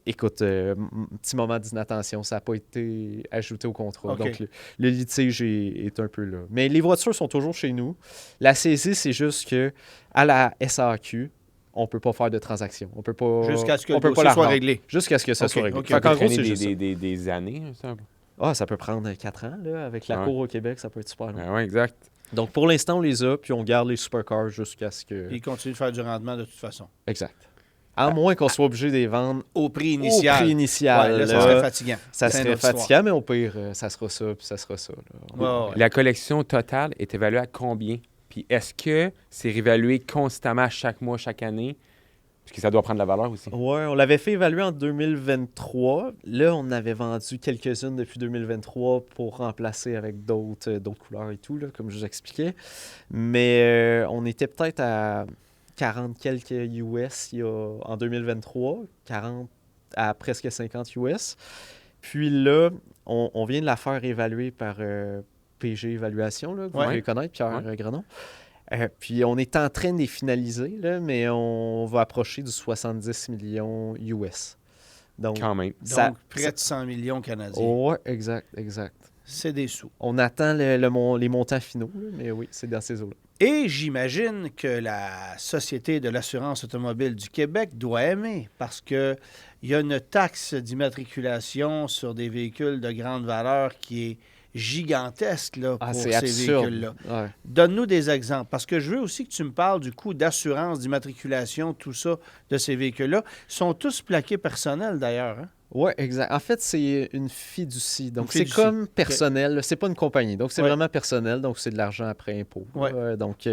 écoute, petit moment d'inattention, ça n'a pas été ajouté au contrat. Okay. Donc, le litige est un peu là. Mais les voitures sont toujours chez nous. La saisie, c'est juste que à la SAQ, on ne peut pas faire de transaction. On peut pas. Jusqu'à ce que on le peut dossier pas la soit rendre. réglé. Jusqu'à ce que ça soit réglé. OK. Fait qu'en gros, traîner c'est juste ça. des années, ça. Ça peut prendre 4 ans, là, avec la Ouais. cour au Québec, ça peut être super long. Ben ouais, exact. Donc, pour l'instant, on les a, puis on garde les supercars jusqu'à ce que... Puis il continue de faire du rendement de toute façon. Exact. À moins qu'on soit obligé de les vendre Au prix initial. au prix initial. Ouais, là, ça là, serait fatigant. ça C'est une serait autre histoire. fatigant, mais au pire, ça sera ça, puis ça sera ça. Là. Ouais. La collection totale est évaluée à combien? Puis est-ce que c'est réévalué constamment chaque mois, chaque année? Parce que ça doit prendre de la valeur aussi. Ouais, on l'avait fait évaluer en 2023. Là, on avait vendu quelques-unes depuis 2023 pour remplacer avec d'autres couleurs et tout, là, comme je vous expliquais. Mais on était peut-être à 40 quelques US en 2023, 40 à presque 50 US. Puis là, on vient de la faire évaluer par PG Évaluation, là, que vous devez connaître, Pierre Grenon. Puis on est en train de les finaliser, là, mais on va approcher du 70 millions US. Donc, Quand même. Donc, près de 100 millions canadiens. Oui, exact. C'est des sous. On attend les montants finaux, là, mais oui, c'est dans ces eaux-là. Et j'imagine que la Société de l'assurance automobile du Québec doit aimer parce qu'il y a une taxe d'immatriculation sur des véhicules de grande valeur qui est gigantesque là, pour ces véhicules-là. Ouais. Donne-nous des exemples, parce que je veux aussi que tu me parles du coût d'assurance, d'immatriculation, tout ça, de ces véhicules-là. Ils sont tous plaqués personnels, d'ailleurs. Hein? Oui, exact. En fait, c'est une fiducie. Donc, c'est fiducie. comme personnel. C'est pas une compagnie. Donc, c'est Ouais. vraiment personnel. Donc, c'est de l'argent après impôt. Ouais. Donc,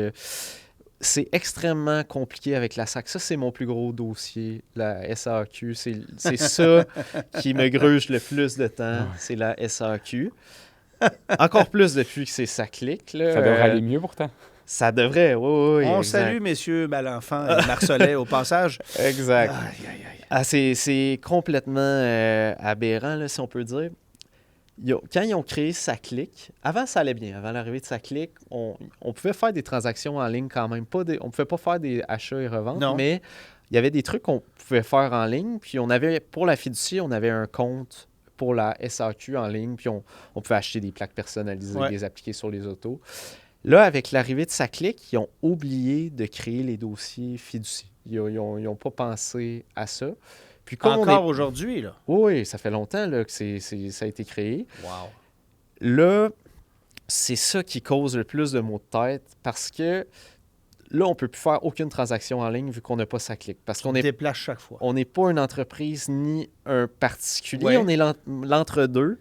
c'est extrêmement compliqué avec la SAC. Ça, c'est mon plus gros dossier, la SAQ. C'est ça qui me gruge le plus de temps. C'est la SAQ. Encore plus depuis que c'est SACLIC. Là. Ça devrait aller mieux pourtant. Ça devrait, oui. On exact. salue, messieurs Malenfant et Marcelet au passage. Exact. Aïe. C'est complètement aberrant, là, si on peut dire. Quand ils ont créé SACLIC, avant ça allait bien. Avant l'arrivée de SACLIC, on pouvait faire des transactions en ligne quand même. On ne pouvait pas faire des achats et reventes, Non. mais il y avait des trucs qu'on pouvait faire en ligne. Puis on avait, pour la fiducie, on avait un compte pour la SAQ en ligne. Puis on pouvait acheter des plaques personnalisées, les appliquer sur les autos. Là, avec l'arrivée de SACLIC, ils ont oublié de créer les dossiers fiducie. Ils n'ont pas pensé à ça. Puis Encore aujourd'hui, là. Oui, ça fait longtemps là, que ça a été créé. Wow. Là, c'est ça qui cause le plus de maux de tête parce que là, on ne peut plus faire aucune transaction en ligne vu qu'on n'a pas SACLIC. Parce qu'on déplace chaque fois. On n'est pas une entreprise ni un particulier. Ouais. On est l'entre-deux.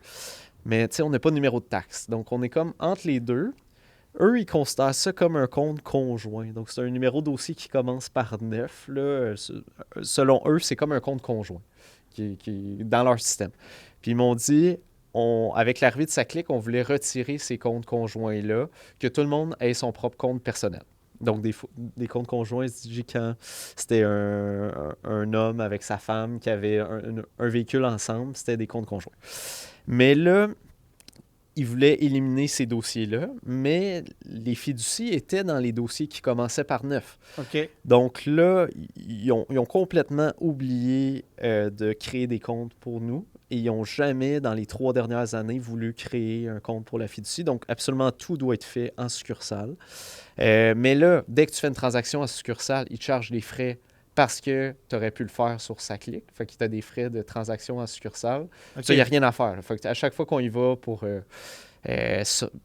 Mais on n'a pas de numéro de taxe. Donc, on est comme entre les deux. Eux, ils considèrent ça comme un compte conjoint. Donc, c'est un numéro de dossier qui commence par 9. Là. Selon eux, c'est comme un compte conjoint qui est dans leur système. Puis, ils m'ont dit, avec l'arrivée de SACLIC, on voulait retirer ces comptes conjoints-là, que tout le monde ait son propre compte personnel. Donc, des comptes conjoints, quand c'était un homme avec sa femme qui avait un véhicule ensemble, c'était des comptes conjoints. Mais là, ils voulaient éliminer ces dossiers-là, mais les fiducies étaient dans les dossiers qui commençaient par 9. OK. Donc là, ils ont complètement oublié de créer des comptes pour nous et ils n'ont jamais, dans les 3 dernières années, voulu créer un compte pour la fiducie. Donc, absolument tout doit être fait en succursale. Mais là, dès que tu fais une transaction en succursale, ils te chargent des frais parce que tu aurais pu le faire sur SACLIC. Fait que tu as des frais de transaction en succursale. Okay. Ça, il n'y a rien à faire. Fait que à chaque fois qu'on y va pour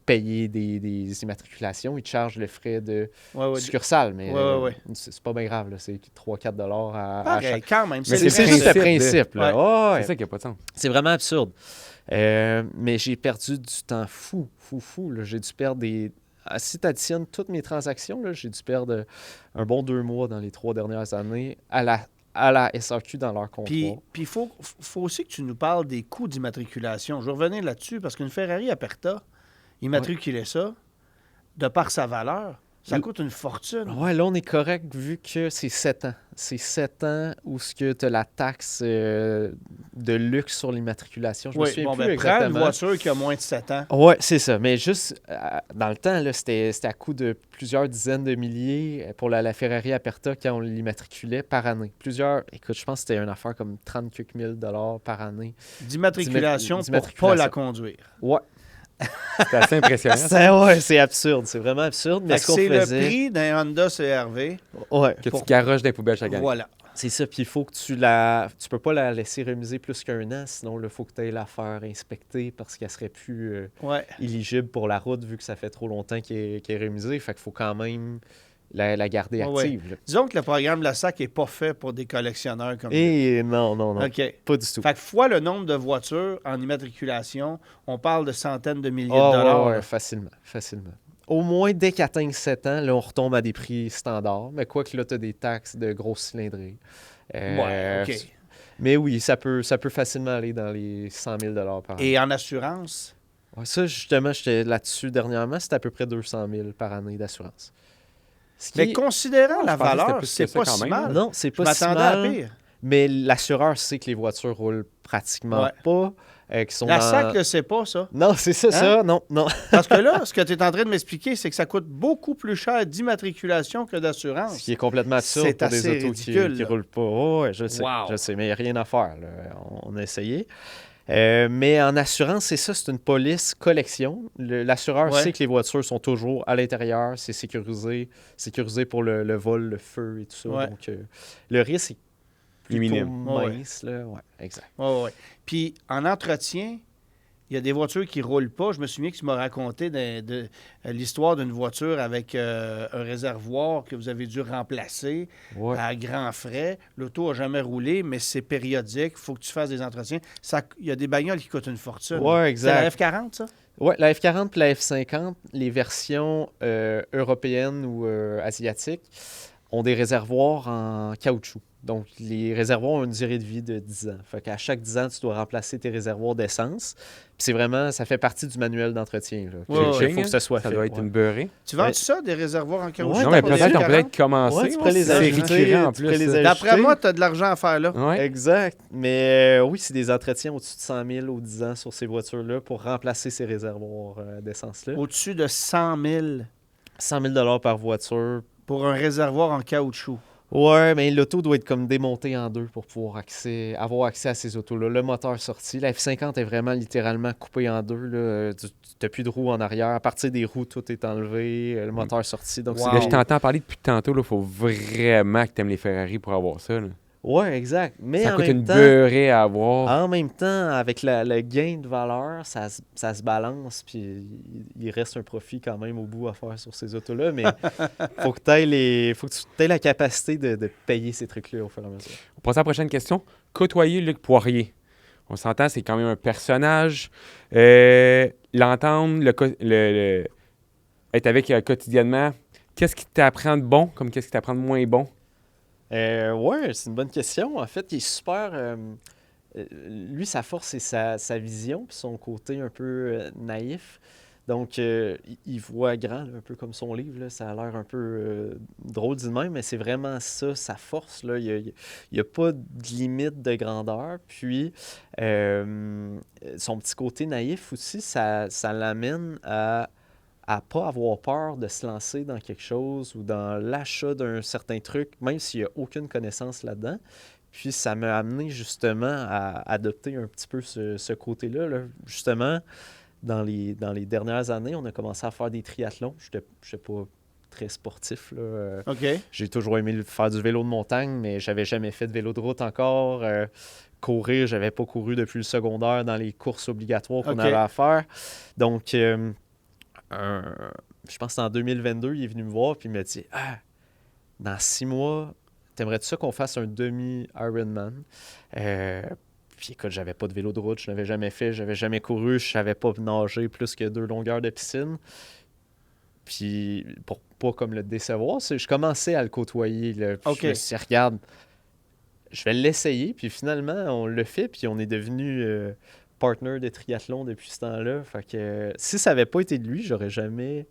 payer des immatriculations, ils te chargent le frais de succursale. Mais c'est pas bien grave. Là. C'est 3-4 $ à chaque... quand même. Mais c'est juste le principe. Là. C'est ça qui n'a pas de sens. C'est vraiment absurde. Mais j'ai perdu du temps fou. Là. J'ai dû perdre des... Si tu additionnes toutes mes transactions, là, j'ai dû perdre un bon 2 mois dans les 3 dernières années à la SAQ dans leur comptoir. Puis il faut aussi que tu nous parles des coûts d'immatriculation. Je vais revenir là-dessus parce qu'une Ferrari Aperta, immatriculait ça de par sa valeur, ça Oui. coûte une fortune. Ouais, là, on est correct vu que c'est 7 ans. C'est 7 ans où tu as la taxe de luxe sur l'immatriculation. Je me Oui, souviens bon, plus ben, prends une exactement. voiture qui a moins de 7 ans. Ouais, c'est ça. Mais juste, dans le temps, là, c'était à coût de plusieurs dizaines de milliers pour la Ferrari Aperta quand on l'immatriculait par année. Écoute, je pense que c'était une affaire comme 30 quelques mille dollars par année. D'immatriculation pour pas d'immatriculation. la conduire. Ouais. C'est assez impressionnant. C'est absurde. C'est vraiment absurde. Mais Fait ce que qu'on c'est faisait... le prix d'un Honda CR-V. Ouais. Que Pour- tu garoches dans les poubelles chaque année. Voilà. C'est ça, puis il faut que tu peux pas la laisser remiser plus qu'un an, sinon il faut que tu ailles la faire inspecter parce qu'elle serait plus Ouais. éligible pour la route vu que ça fait trop longtemps qu'elle est remisée. Fait qu'il faut quand même la garder Ouais, active. là. Disons que le programme La SAC n'est pas fait pour des collectionneurs comme nous. Et non, OK. pas du tout. Fait que fois le nombre de voitures en immatriculation, on parle de centaines de milliers Ah, de dollars. ouais, là. facilement. Au moins, dès qu'elle atteint 7 ans, là, on retombe à des prix standards. Mais quoi que là, tu as des taxes de grosse cylindrée. Ouais, OK. Mais oui, ça peut facilement aller dans les 100 000 par année. Et en assurance, Ouais, ça, justement, j'étais là-dessus dernièrement. C'était à peu près 200 000 par année d'assurance. Ce qui mais est- considérant je la pensais que c'était valeur, plus c'est que ça pas quand si même, mal. Non, c'est Je pas si m'attendais à mal. pire. Mais l'assureur sait que les voitures roulent pratiquement Ouais. pas. Qui sont La dans- SAC ne sait pas ça. Non, c'est ça, ça. Non. Parce que là, ce que tu es en train de m'expliquer, c'est que ça coûte beaucoup plus cher d'immatriculation que Ce d'assurance. qui est complètement absurde C'est pour des assez autos qui ridicule, là. roulent pas. Oh, ouais, je sais, Wow. mais il n'y a rien à faire. Là. On a essayé. Mais en assurance, c'est ça, c'est une police collection. L'assureur Ouais. sait que les voitures sont toujours à l'intérieur, c'est sécurisé pour le vol, le feu et tout ça. Ouais. Donc, le risque est plutôt Minime. Ouais. mince. Là. Ouais, exact. Ouais. Puis en entretien, il y a des voitures qui ne roulent pas. Je me souviens que tu m'as raconté l'histoire d'une voiture avec un réservoir que vous avez dû remplacer Ouais. à grands frais. L'auto n'a jamais roulé, mais c'est périodique. Il faut que tu fasses des entretiens. Il y a des bagnoles qui coûtent une fortune. Ouais, C'est la exact. F40, ça? Ouais, la F40 et la F50, les versions européennes ou asiatiques, ont des réservoirs en caoutchouc. Donc, les réservoirs ont une durée de vie de 10 ans. Fait qu'à chaque 10 ans, tu dois remplacer tes réservoirs d'essence. Puis c'est vraiment, ça fait partie du manuel d'entretien. Là. Ouais, Il faut que ça soit Ça fait. doit être ouais. une beurrée. Tu vends Ouais. ça, des réservoirs en caoutchouc? Ouais, non, mais pour peut-être les qu'on peut être commencer. Ouais, tu pourrais les c'est ajouter, récurrent en tu pourrais plus. les D'après ajouter. moi, tu as de l'argent à faire là. Ouais. Exact. Mais oui, c'est des entretiens au-dessus de 100 000 aux 10 ans sur ces voitures-là pour remplacer ces réservoirs d'essence-là. Au-dessus de 100 000 100 000 par voiture. pour un réservoir en caoutchouc. Ouais, mais l'auto doit être comme démontée en deux pour pouvoir avoir accès à ces autos-là. Le moteur sorti. La F50 est vraiment littéralement coupée en deux. Là. Tu n'as plus de roues en arrière. À partir des roues, tout est enlevé. Le moteur sorti. Donc, Wow. c'est Là, je t'entends parler depuis tantôt. Il faut vraiment que tu aimes les Ferrari pour avoir ça. Là. Ouais, exact. Mais Ça en coûte même une temps, beurrée à avoir. en même temps, avec le gain de valeur, ça se balance, puis il reste un profit quand même au bout à faire sur ces autos-là, mais faut que tu aies la capacité de payer ces trucs-là au fur et à mesure. On passe à la prochaine question. Côtoyer Luc Poirier. On s'entend, c'est quand même un personnage. L'entendre, être avec quotidiennement, qu'est-ce qui t'apprend de bon, comme qu'est-ce qui t'apprend de moins bon? Ouais, c'est une bonne question. En fait, il est super... lui, sa force, c'est sa vision, puis son côté un peu naïf. Donc, il voit grand, là, un peu comme son livre. Là. Ça a l'air un peu drôle dit de même, mais c'est vraiment ça, sa force. Là. Il n'y a pas de limite de grandeur. Puis, son petit côté naïf aussi, ça l'amène à pas avoir peur de se lancer dans quelque chose ou dans l'achat d'un certain truc, même s'il n'y a aucune connaissance là-dedans. Puis ça m'a amené justement à adopter un petit peu ce côté-là. Là. Justement, dans les dernières années, on a commencé à faire des triathlons. Je n'étais pas très sportif. Là. OK. J'ai toujours aimé faire du vélo de montagne, mais j'avais jamais fait de vélo de route encore. Courir, j'avais pas couru depuis le secondaire dans les courses obligatoires qu'on OK. avait à faire. Donc... je pense que c'est en 2022, il est venu me voir et il m'a dit dans 6 mois, t'aimerais-tu ça qu'on fasse un demi-Ironman? Puis écoute, j'avais pas de vélo de route, je n'avais jamais fait, j'avais jamais couru, je savais pas nager plus que 2 longueurs de piscine. Puis pour pas comme le décevoir, je commençais à le côtoyer. Là, puis OK. je me suis dit, regarde, je vais l'essayer. Puis finalement, on le fait, puis on est devenu partner de triathlon depuis ce temps-là. Fait que si ça n'avait pas été de lui, j'aurais jamais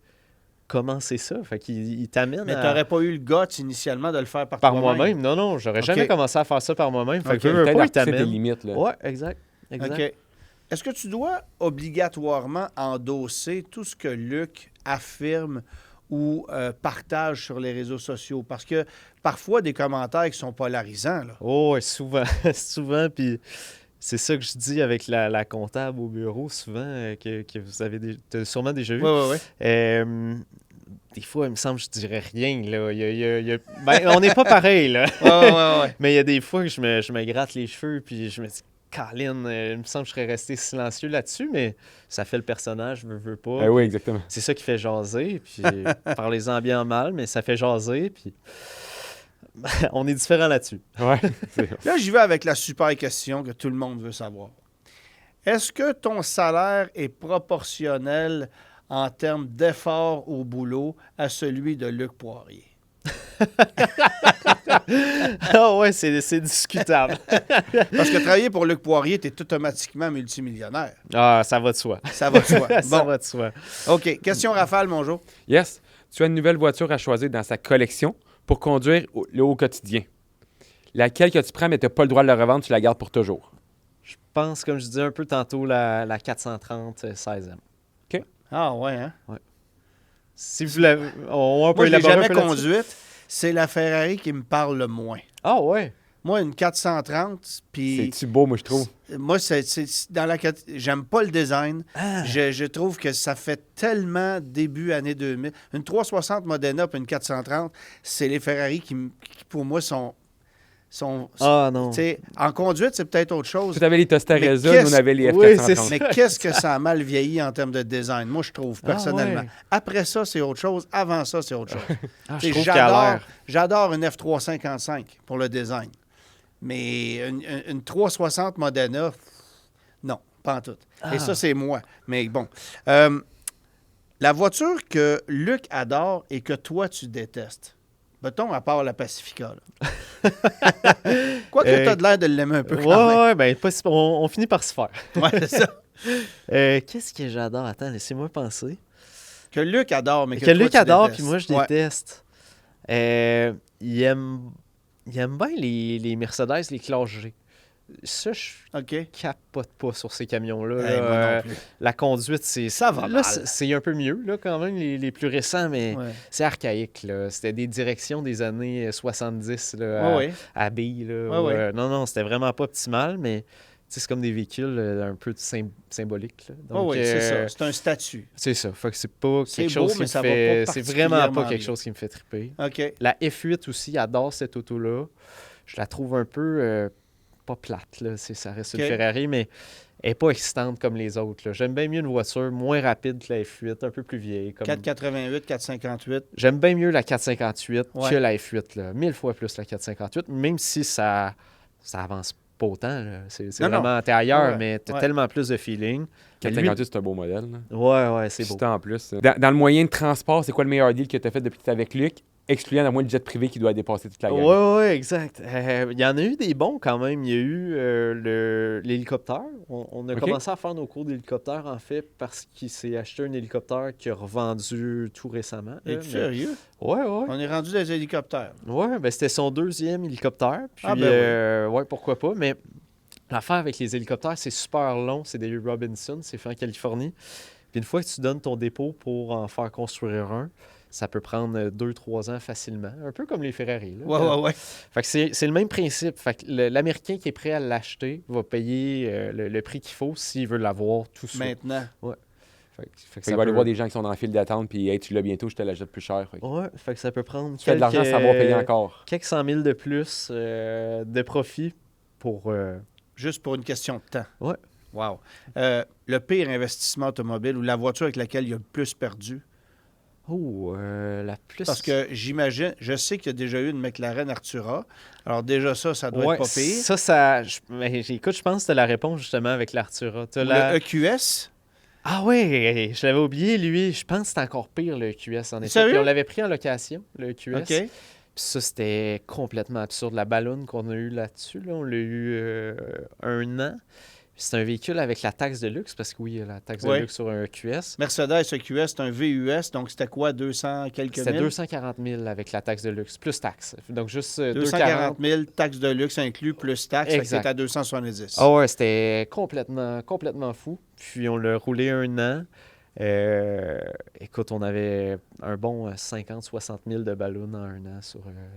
commencer ça. Fait qu'il t'amène Mais à... tu n'aurais pas eu le guts initialement de le faire par Par toi-même. moi-même. Non, j'aurais jamais commencé à faire ça par moi-même. Fait Ok. que veux Peut-être pas, il à pousser tes t'amène. limites, là. Ouais, exact. OK. Est-ce que tu dois obligatoirement endosser tout ce que Luc affirme ou partage sur les réseaux sociaux? Parce que parfois, des commentaires qui sont polarisants, là. Oh, ouais, souvent. Souvent, puis c'est ça que je dis avec la comptable au bureau, souvent, que vous avez t'as sûrement déjà vu. Oui. Des fois, il me semble que je dirais rien, là. Ben, on n'est pas pareil, là. Ouais. Mais il y a des fois que je me gratte les cheveux, puis je me dis, Colin, il me semble que je serais resté silencieux là-dessus, mais ça fait le personnage, veux pas. Oui, exactement. C'est ça qui fait jaser, puis parlez-en bien en mal, mais ça fait jaser, puis on est différents là-dessus. Ouais. Là, j'y vais avec la super question que tout le monde veut savoir. Est-ce que ton salaire est proportionnel en termes d'effort au boulot à celui de Luc Poirier? Ah ouais, c'est discutable. Parce que travailler pour Luc Poirier, tu es automatiquement multimillionnaire. Ah, ça va de soi. Ça va de soi. Ça Bon, va de soi. OK. Question rafale, mon Jo. Yes. Tu as une nouvelle voiture à choisir dans sa collection pour conduire au quotidien. Laquelle que tu prends, mais tu n'as pas le droit de la revendre, tu la gardes pour toujours. Je pense, comme je disais un peu tantôt, la 430 16e. Ah ouais, hein? Si vous l'avez... On peut Moi, je l'ai élaborer un jamais peu là-dessus. conduite. C'est la Ferrari qui me parle le moins. Ah ouais. Moi, une 430, puis... C'est-tu beau, moi, je trouve? Moi, c'est dans la... J'aime pas le design. Ah. Je trouve que ça fait tellement début année 2000. Une 360 Modena puis une 430, c'est les Ferrari qui pour moi, sont Ah non. tu sais, en conduite, c'est peut-être autre chose. Tu avais les Tostareza, Mais nous, on avait les Oui, F430. c'est ça. Mais qu'est-ce que ça a mal vieilli en termes de design, moi, je trouve, personnellement. ouais. Après ça, c'est autre chose. Avant ça, c'est autre chose. Ah, Tu je sais, trouve qu'elle a l'air... j'adore une F355 pour le design. Mais une 360 Modena, non, pas en tout. Et ça, c'est moi. Mais bon. La voiture que Luc adore et que toi, tu détestes. Mettons, à part la Pacifica. Quoique tu as de l'air de l'aimer un peu quand même. Ouais, ben, on finit par se faire. Ouais, c'est ça. Qu'est-ce que j'adore? Attends, laissez-moi penser. Que Luc adore, mais que, Que toi, Luc tu adore, détestes. puis moi, je Ouais. déteste. Il aime bien les Mercedes, les classes G. Ça, je OK. capote pas sur ces camions-là. Hey, là. moi non plus. La conduite, c'est... Ça va là, mal. c'est un peu mieux, là, quand même, les plus récents, mais Ouais. c'est archaïque, là. C'était des directions des années 70, là, Ouais. à billes, là. Ouais. Non, c'était vraiment pas optimal, mais c'est comme des véhicules un peu symboliques, là. Donc, Oui, c'est ça. C'est un statut. c'est ça. Fait que c'est pas C'est quelque beau, chose qui mais me ça va fait... pas C'est vraiment pas particulièrement quelque bien. chose qui me fait triper. OK. La F8 aussi, adore cette auto-là. Je la trouve un peu pas plate, là. Ça reste OK. une Ferrari, mais elle n'est pas excitante comme les autres, là. J'aime bien mieux une voiture moins rapide que la F8, un peu plus vieille. Comme... 488, 458. J'aime bien mieux la 458 Ouais. que la F8, là. 1000 fois plus la 458, même si ça avance pas autant, là. C'est Non, non. vraiment, t'es ailleurs, Ouais. mais t'as Ouais. tellement plus de feeling. Mais lui- 458, c'est un beau modèle. là. Ouais, c'est Puis beau. en plus. Dans le moyen de transport, c'est quoi le meilleur deal que tu as fait depuis que tu es avec Luc, excluant à moins le jet privé qui doit dépasser toute la gamme? Ouais, exact. Il y en a eu des bons quand même. Il y a eu l'hélicoptère. On a OK. commencé à faire nos cours d'hélicoptère, en fait, parce qu'il s'est acheté un hélicoptère qu'il a revendu tout récemment. là, Es-tu mais- sérieux? Ouais. On est rendu des hélicoptères. Ouais, ben c'était son deuxième hélicoptère. Puis, Ah, ben ouais, pourquoi pas. Mais l'affaire avec les hélicoptères, c'est super long. C'est des Robinson, c'est fait en Californie. Puis une fois que tu donnes ton dépôt pour en faire construire un, ça peut prendre 2-3 ans facilement. Un peu comme les Ferrari. Là. Ouais. Fait que c'est le même principe. Fait que l'Américain qui est prêt à l'acheter va payer le prix qu'il faut s'il veut l'avoir tout seul. Maintenant. Fait que Fait ça qu'il va aller peut- voir des gens qui sont dans le file d'attente, puis hey, tu l'as bientôt, je te l'achète plus cher. Fait que Ouais, fait que ça peut prendre tu fais de l'argent sans avoir payé encore. quelques 100 000 de plus de profit pour... Juste pour une question de temps. Ouais. Wow. Le pire investissement automobile ou la voiture avec laquelle il a le plus perdu? la plus... Parce que j'imagine, je sais qu'il y a déjà eu une McLaren Artura. Alors déjà ça doit Ouais, être pas pire. écoute, je pense que c'était la réponse justement avec l'Artura. T'as Ou la- le EQS. Ah ouais, je l'avais oublié, lui. Je pense que c'était encore pire, le EQS, en effet. Sérieux? Puis on l'avait pris en location, le EQS. OK. Puis ça, c'était complètement absurde. La ballonne qu'on a eue là-dessus, là, on l'a eu 1 an. C'est un véhicule avec la taxe de luxe, parce que oui, il y a la taxe de Ouais. luxe sur un QS. Mercedes EQS, c'est un VUS, donc c'était quoi, 200 quelques C'était mille? 240 000 avec la taxe de luxe, plus taxe. Donc juste 240 000, taxe de luxe inclus, plus taxe, ça Exact. fait à 270. Ah ouais, c'était complètement fou. Puis on l'a roulé 1 an. Écoute, on avait un bon 50-60 000 de ballons en 1 an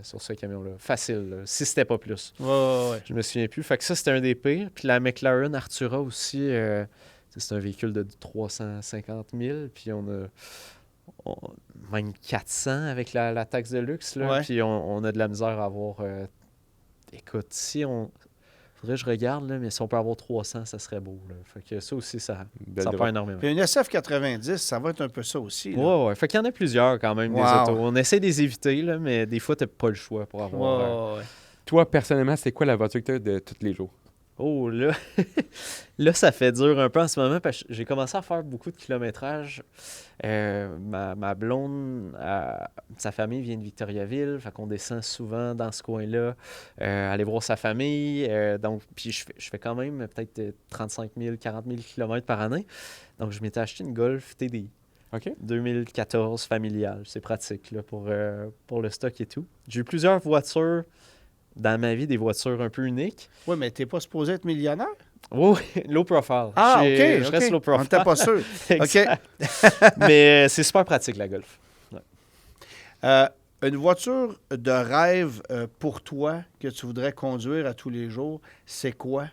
sur ce camion-là. Facile, là, si c'était pas plus. Ouais. Je me souviens plus. Fait que ça, c'était un des pires. Puis la McLaren Artura aussi, c'est un véhicule de 350 000. Puis même 400 avec la taxe de luxe. Là. Ouais. Puis on a de la misère à avoir... écoute, si on... Faudrait que je regarde, là, mais si on peut avoir 300, ça serait beau. Là. Fait que ça aussi, ça Belle pas droite. énormément. Puis une SF90, ça va être un peu ça aussi. Là. Ouais. Fait qu'il y en a plusieurs quand même, des Wow. autos. On essaie de les éviter, là, mais des fois, t'as pas le choix pour avoir... Ouais. Toi, personnellement, c'est quoi la voiture que tu as de tous les jours? Oh, là... là, ça fait dur un peu en ce moment parce que j'ai commencé à faire beaucoup de kilométrage. Ma blonde, sa famille vient de Victoriaville, fait qu'on descend souvent dans ce coin-là, aller voir sa famille. Donc, puis je fais quand même peut-être 35 000, 40 000 kilomètres par année. Donc, je m'étais acheté une Golf TDI. OK. 2014 familiale. C'est pratique là, pour le stock et tout. J'ai eu plusieurs voitures dans ma vie, des voitures un peu uniques. Oui, mais t'es pas supposé être millionnaire? Oui, low profile. Ah, Je OK. reste low On profile. n'était pas sûr. Exact. Mais c'est super pratique, la Golf. Une voiture de rêve pour toi que tu voudrais conduire à tous les jours, c'est quoi?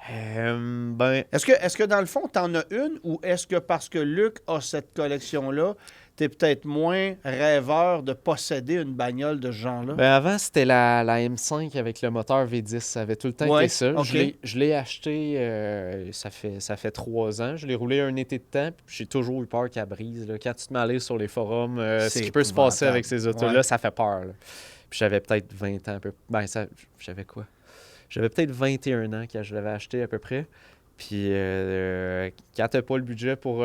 Ben, Est-ce que dans le fond, tu en as une ou est-ce que parce que Luc a cette collection-là, tu es peut-être moins rêveur de posséder une bagnole de ce genre-là? avant, c'était la M5 avec le moteur V10. Ça avait tout le temps Ouais, été ça. OK. Je l'ai acheté, ça fait 3 ans. Je l'ai roulé un été de temps, puis j'ai toujours eu peur qu'elle brise. Là. Quand tu te mets à lire sur les forums, ce C'est qui peut se passer épouvantable. avec ces autos-là, Ouais. ça fait peur. Là. Puis j'avais peut-être 20 ans. J'avais quoi? J'avais peut-être 21 ans quand je l'avais acheté à peu près. Puis quand t'as pas le budget pour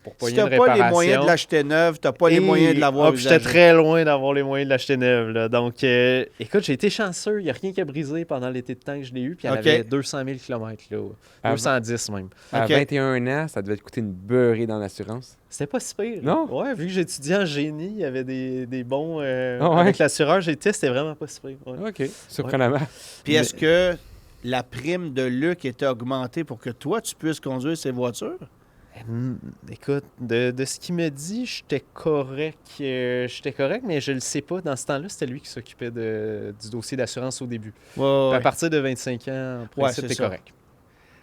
Si pogner tu une n'as pas les réparation... moyens de l'acheter neuve, tu n'as pas les moyens de l'avoir J'étais usagée. très loin d'avoir les moyens de l'acheter neuve. Là. Donc, écoute, j'ai été chanceux. Il n'y a rien qui a brisé pendant l'été de temps que je l'ai eu. Puis elle OK. avait 200 000 km. Là. Avant- 210 même. À OK. 21 ans, ça devait te coûter une beurrée dans l'assurance. C'était pas si pire. Non? Ouais, vu que j'étudiais en génie, il y avait des bons... Ah ouais? Avec l'assureur, c'était vraiment pas si pire. Ouais. OK. Surprenamment. Puis est-ce que la prime de Luc était augmentée pour que toi, tu puisses conduire ces voitures? Écoute, de ce qu'il me dit, j'étais correct, mais je le sais pas. Dans ce temps-là, c'était lui qui s'occupait du dossier d'assurance au début. Puis à partir de 25 ans, en principe, c'est t'es ça. correct.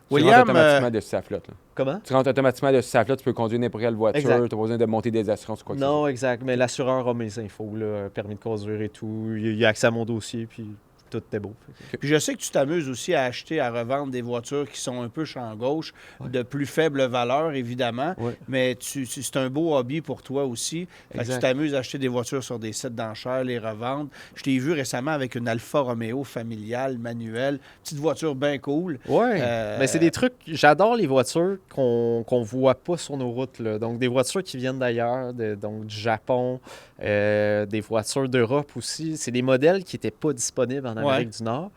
William, Tu rentres automatiquement de sa flotte. Là. Comment? Tu rentres automatiquement de sa flotte, tu peux conduire n'importe quelle voiture, tu Exact. n'as pas besoin de monter des assurances ou quoi que ce soit. Non, exact. Mais l'assureur a mes infos, là, permis de conduire et tout. Il a accès à mon dossier, puis tout est beau. Puis je sais que tu t'amuses aussi à acheter, à revendre des voitures qui sont un peu champ gauche, de plus faible valeur, évidemment. Ouais. Mais c'est un beau hobby pour toi aussi. Fait que tu Exact. t'amuses à acheter des voitures sur des sites d'enchères, les revendre. Je t'ai vu récemment avec une Alfa Romeo familiale, manuelle. Petite voiture bien cool. Ouais. Euh, Mais c'est des trucs. J'adore les voitures qu'on voit pas sur nos routes. Là. Donc, des voitures qui viennent d'ailleurs, donc du Japon, des voitures d'Europe aussi. C'est des modèles qui n'étaient pas disponibles en Amérique du Nord.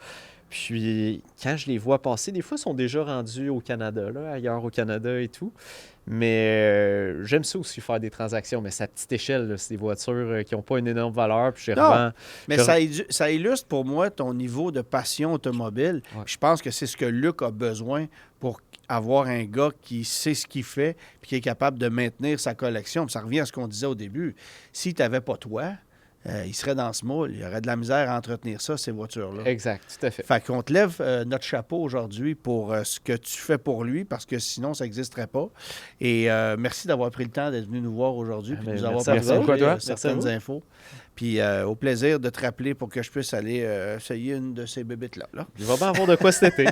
Puis, quand je les vois passer, des fois, ils sont déjà rendus au Canada, là, ailleurs au Canada et tout. Mais j'aime ça aussi, faire des transactions. Mais c'est à petite échelle, là. C'est des voitures qui n'ont pas une énorme valeur. Puis, je les Non. revends. Mais ça illustre pour moi ton niveau de passion automobile. Ouais. Je pense que c'est ce que Luc a besoin pour avoir un gars qui sait ce qu'il fait et qui est capable de maintenir sa collection. Puis ça revient à ce qu'on disait au début. S'il t'avait pas toi, il serait dans ce moule. Il aurait de la misère à entretenir ça, ces voitures-là. Exact, tout à fait. Fait qu'on te lève notre chapeau aujourd'hui pour ce que tu fais pour lui, parce que sinon, ça n'existerait pas. Et merci d'avoir pris le temps d'être venu nous voir aujourd'hui et ben, nous avoir merci à vous partagé autres. Merci à toi. certaines Merci à infos. Puis au plaisir de te rappeler pour que je puisse aller essayer une de ces bébites-là. Là. Il va bien avoir de quoi cet été.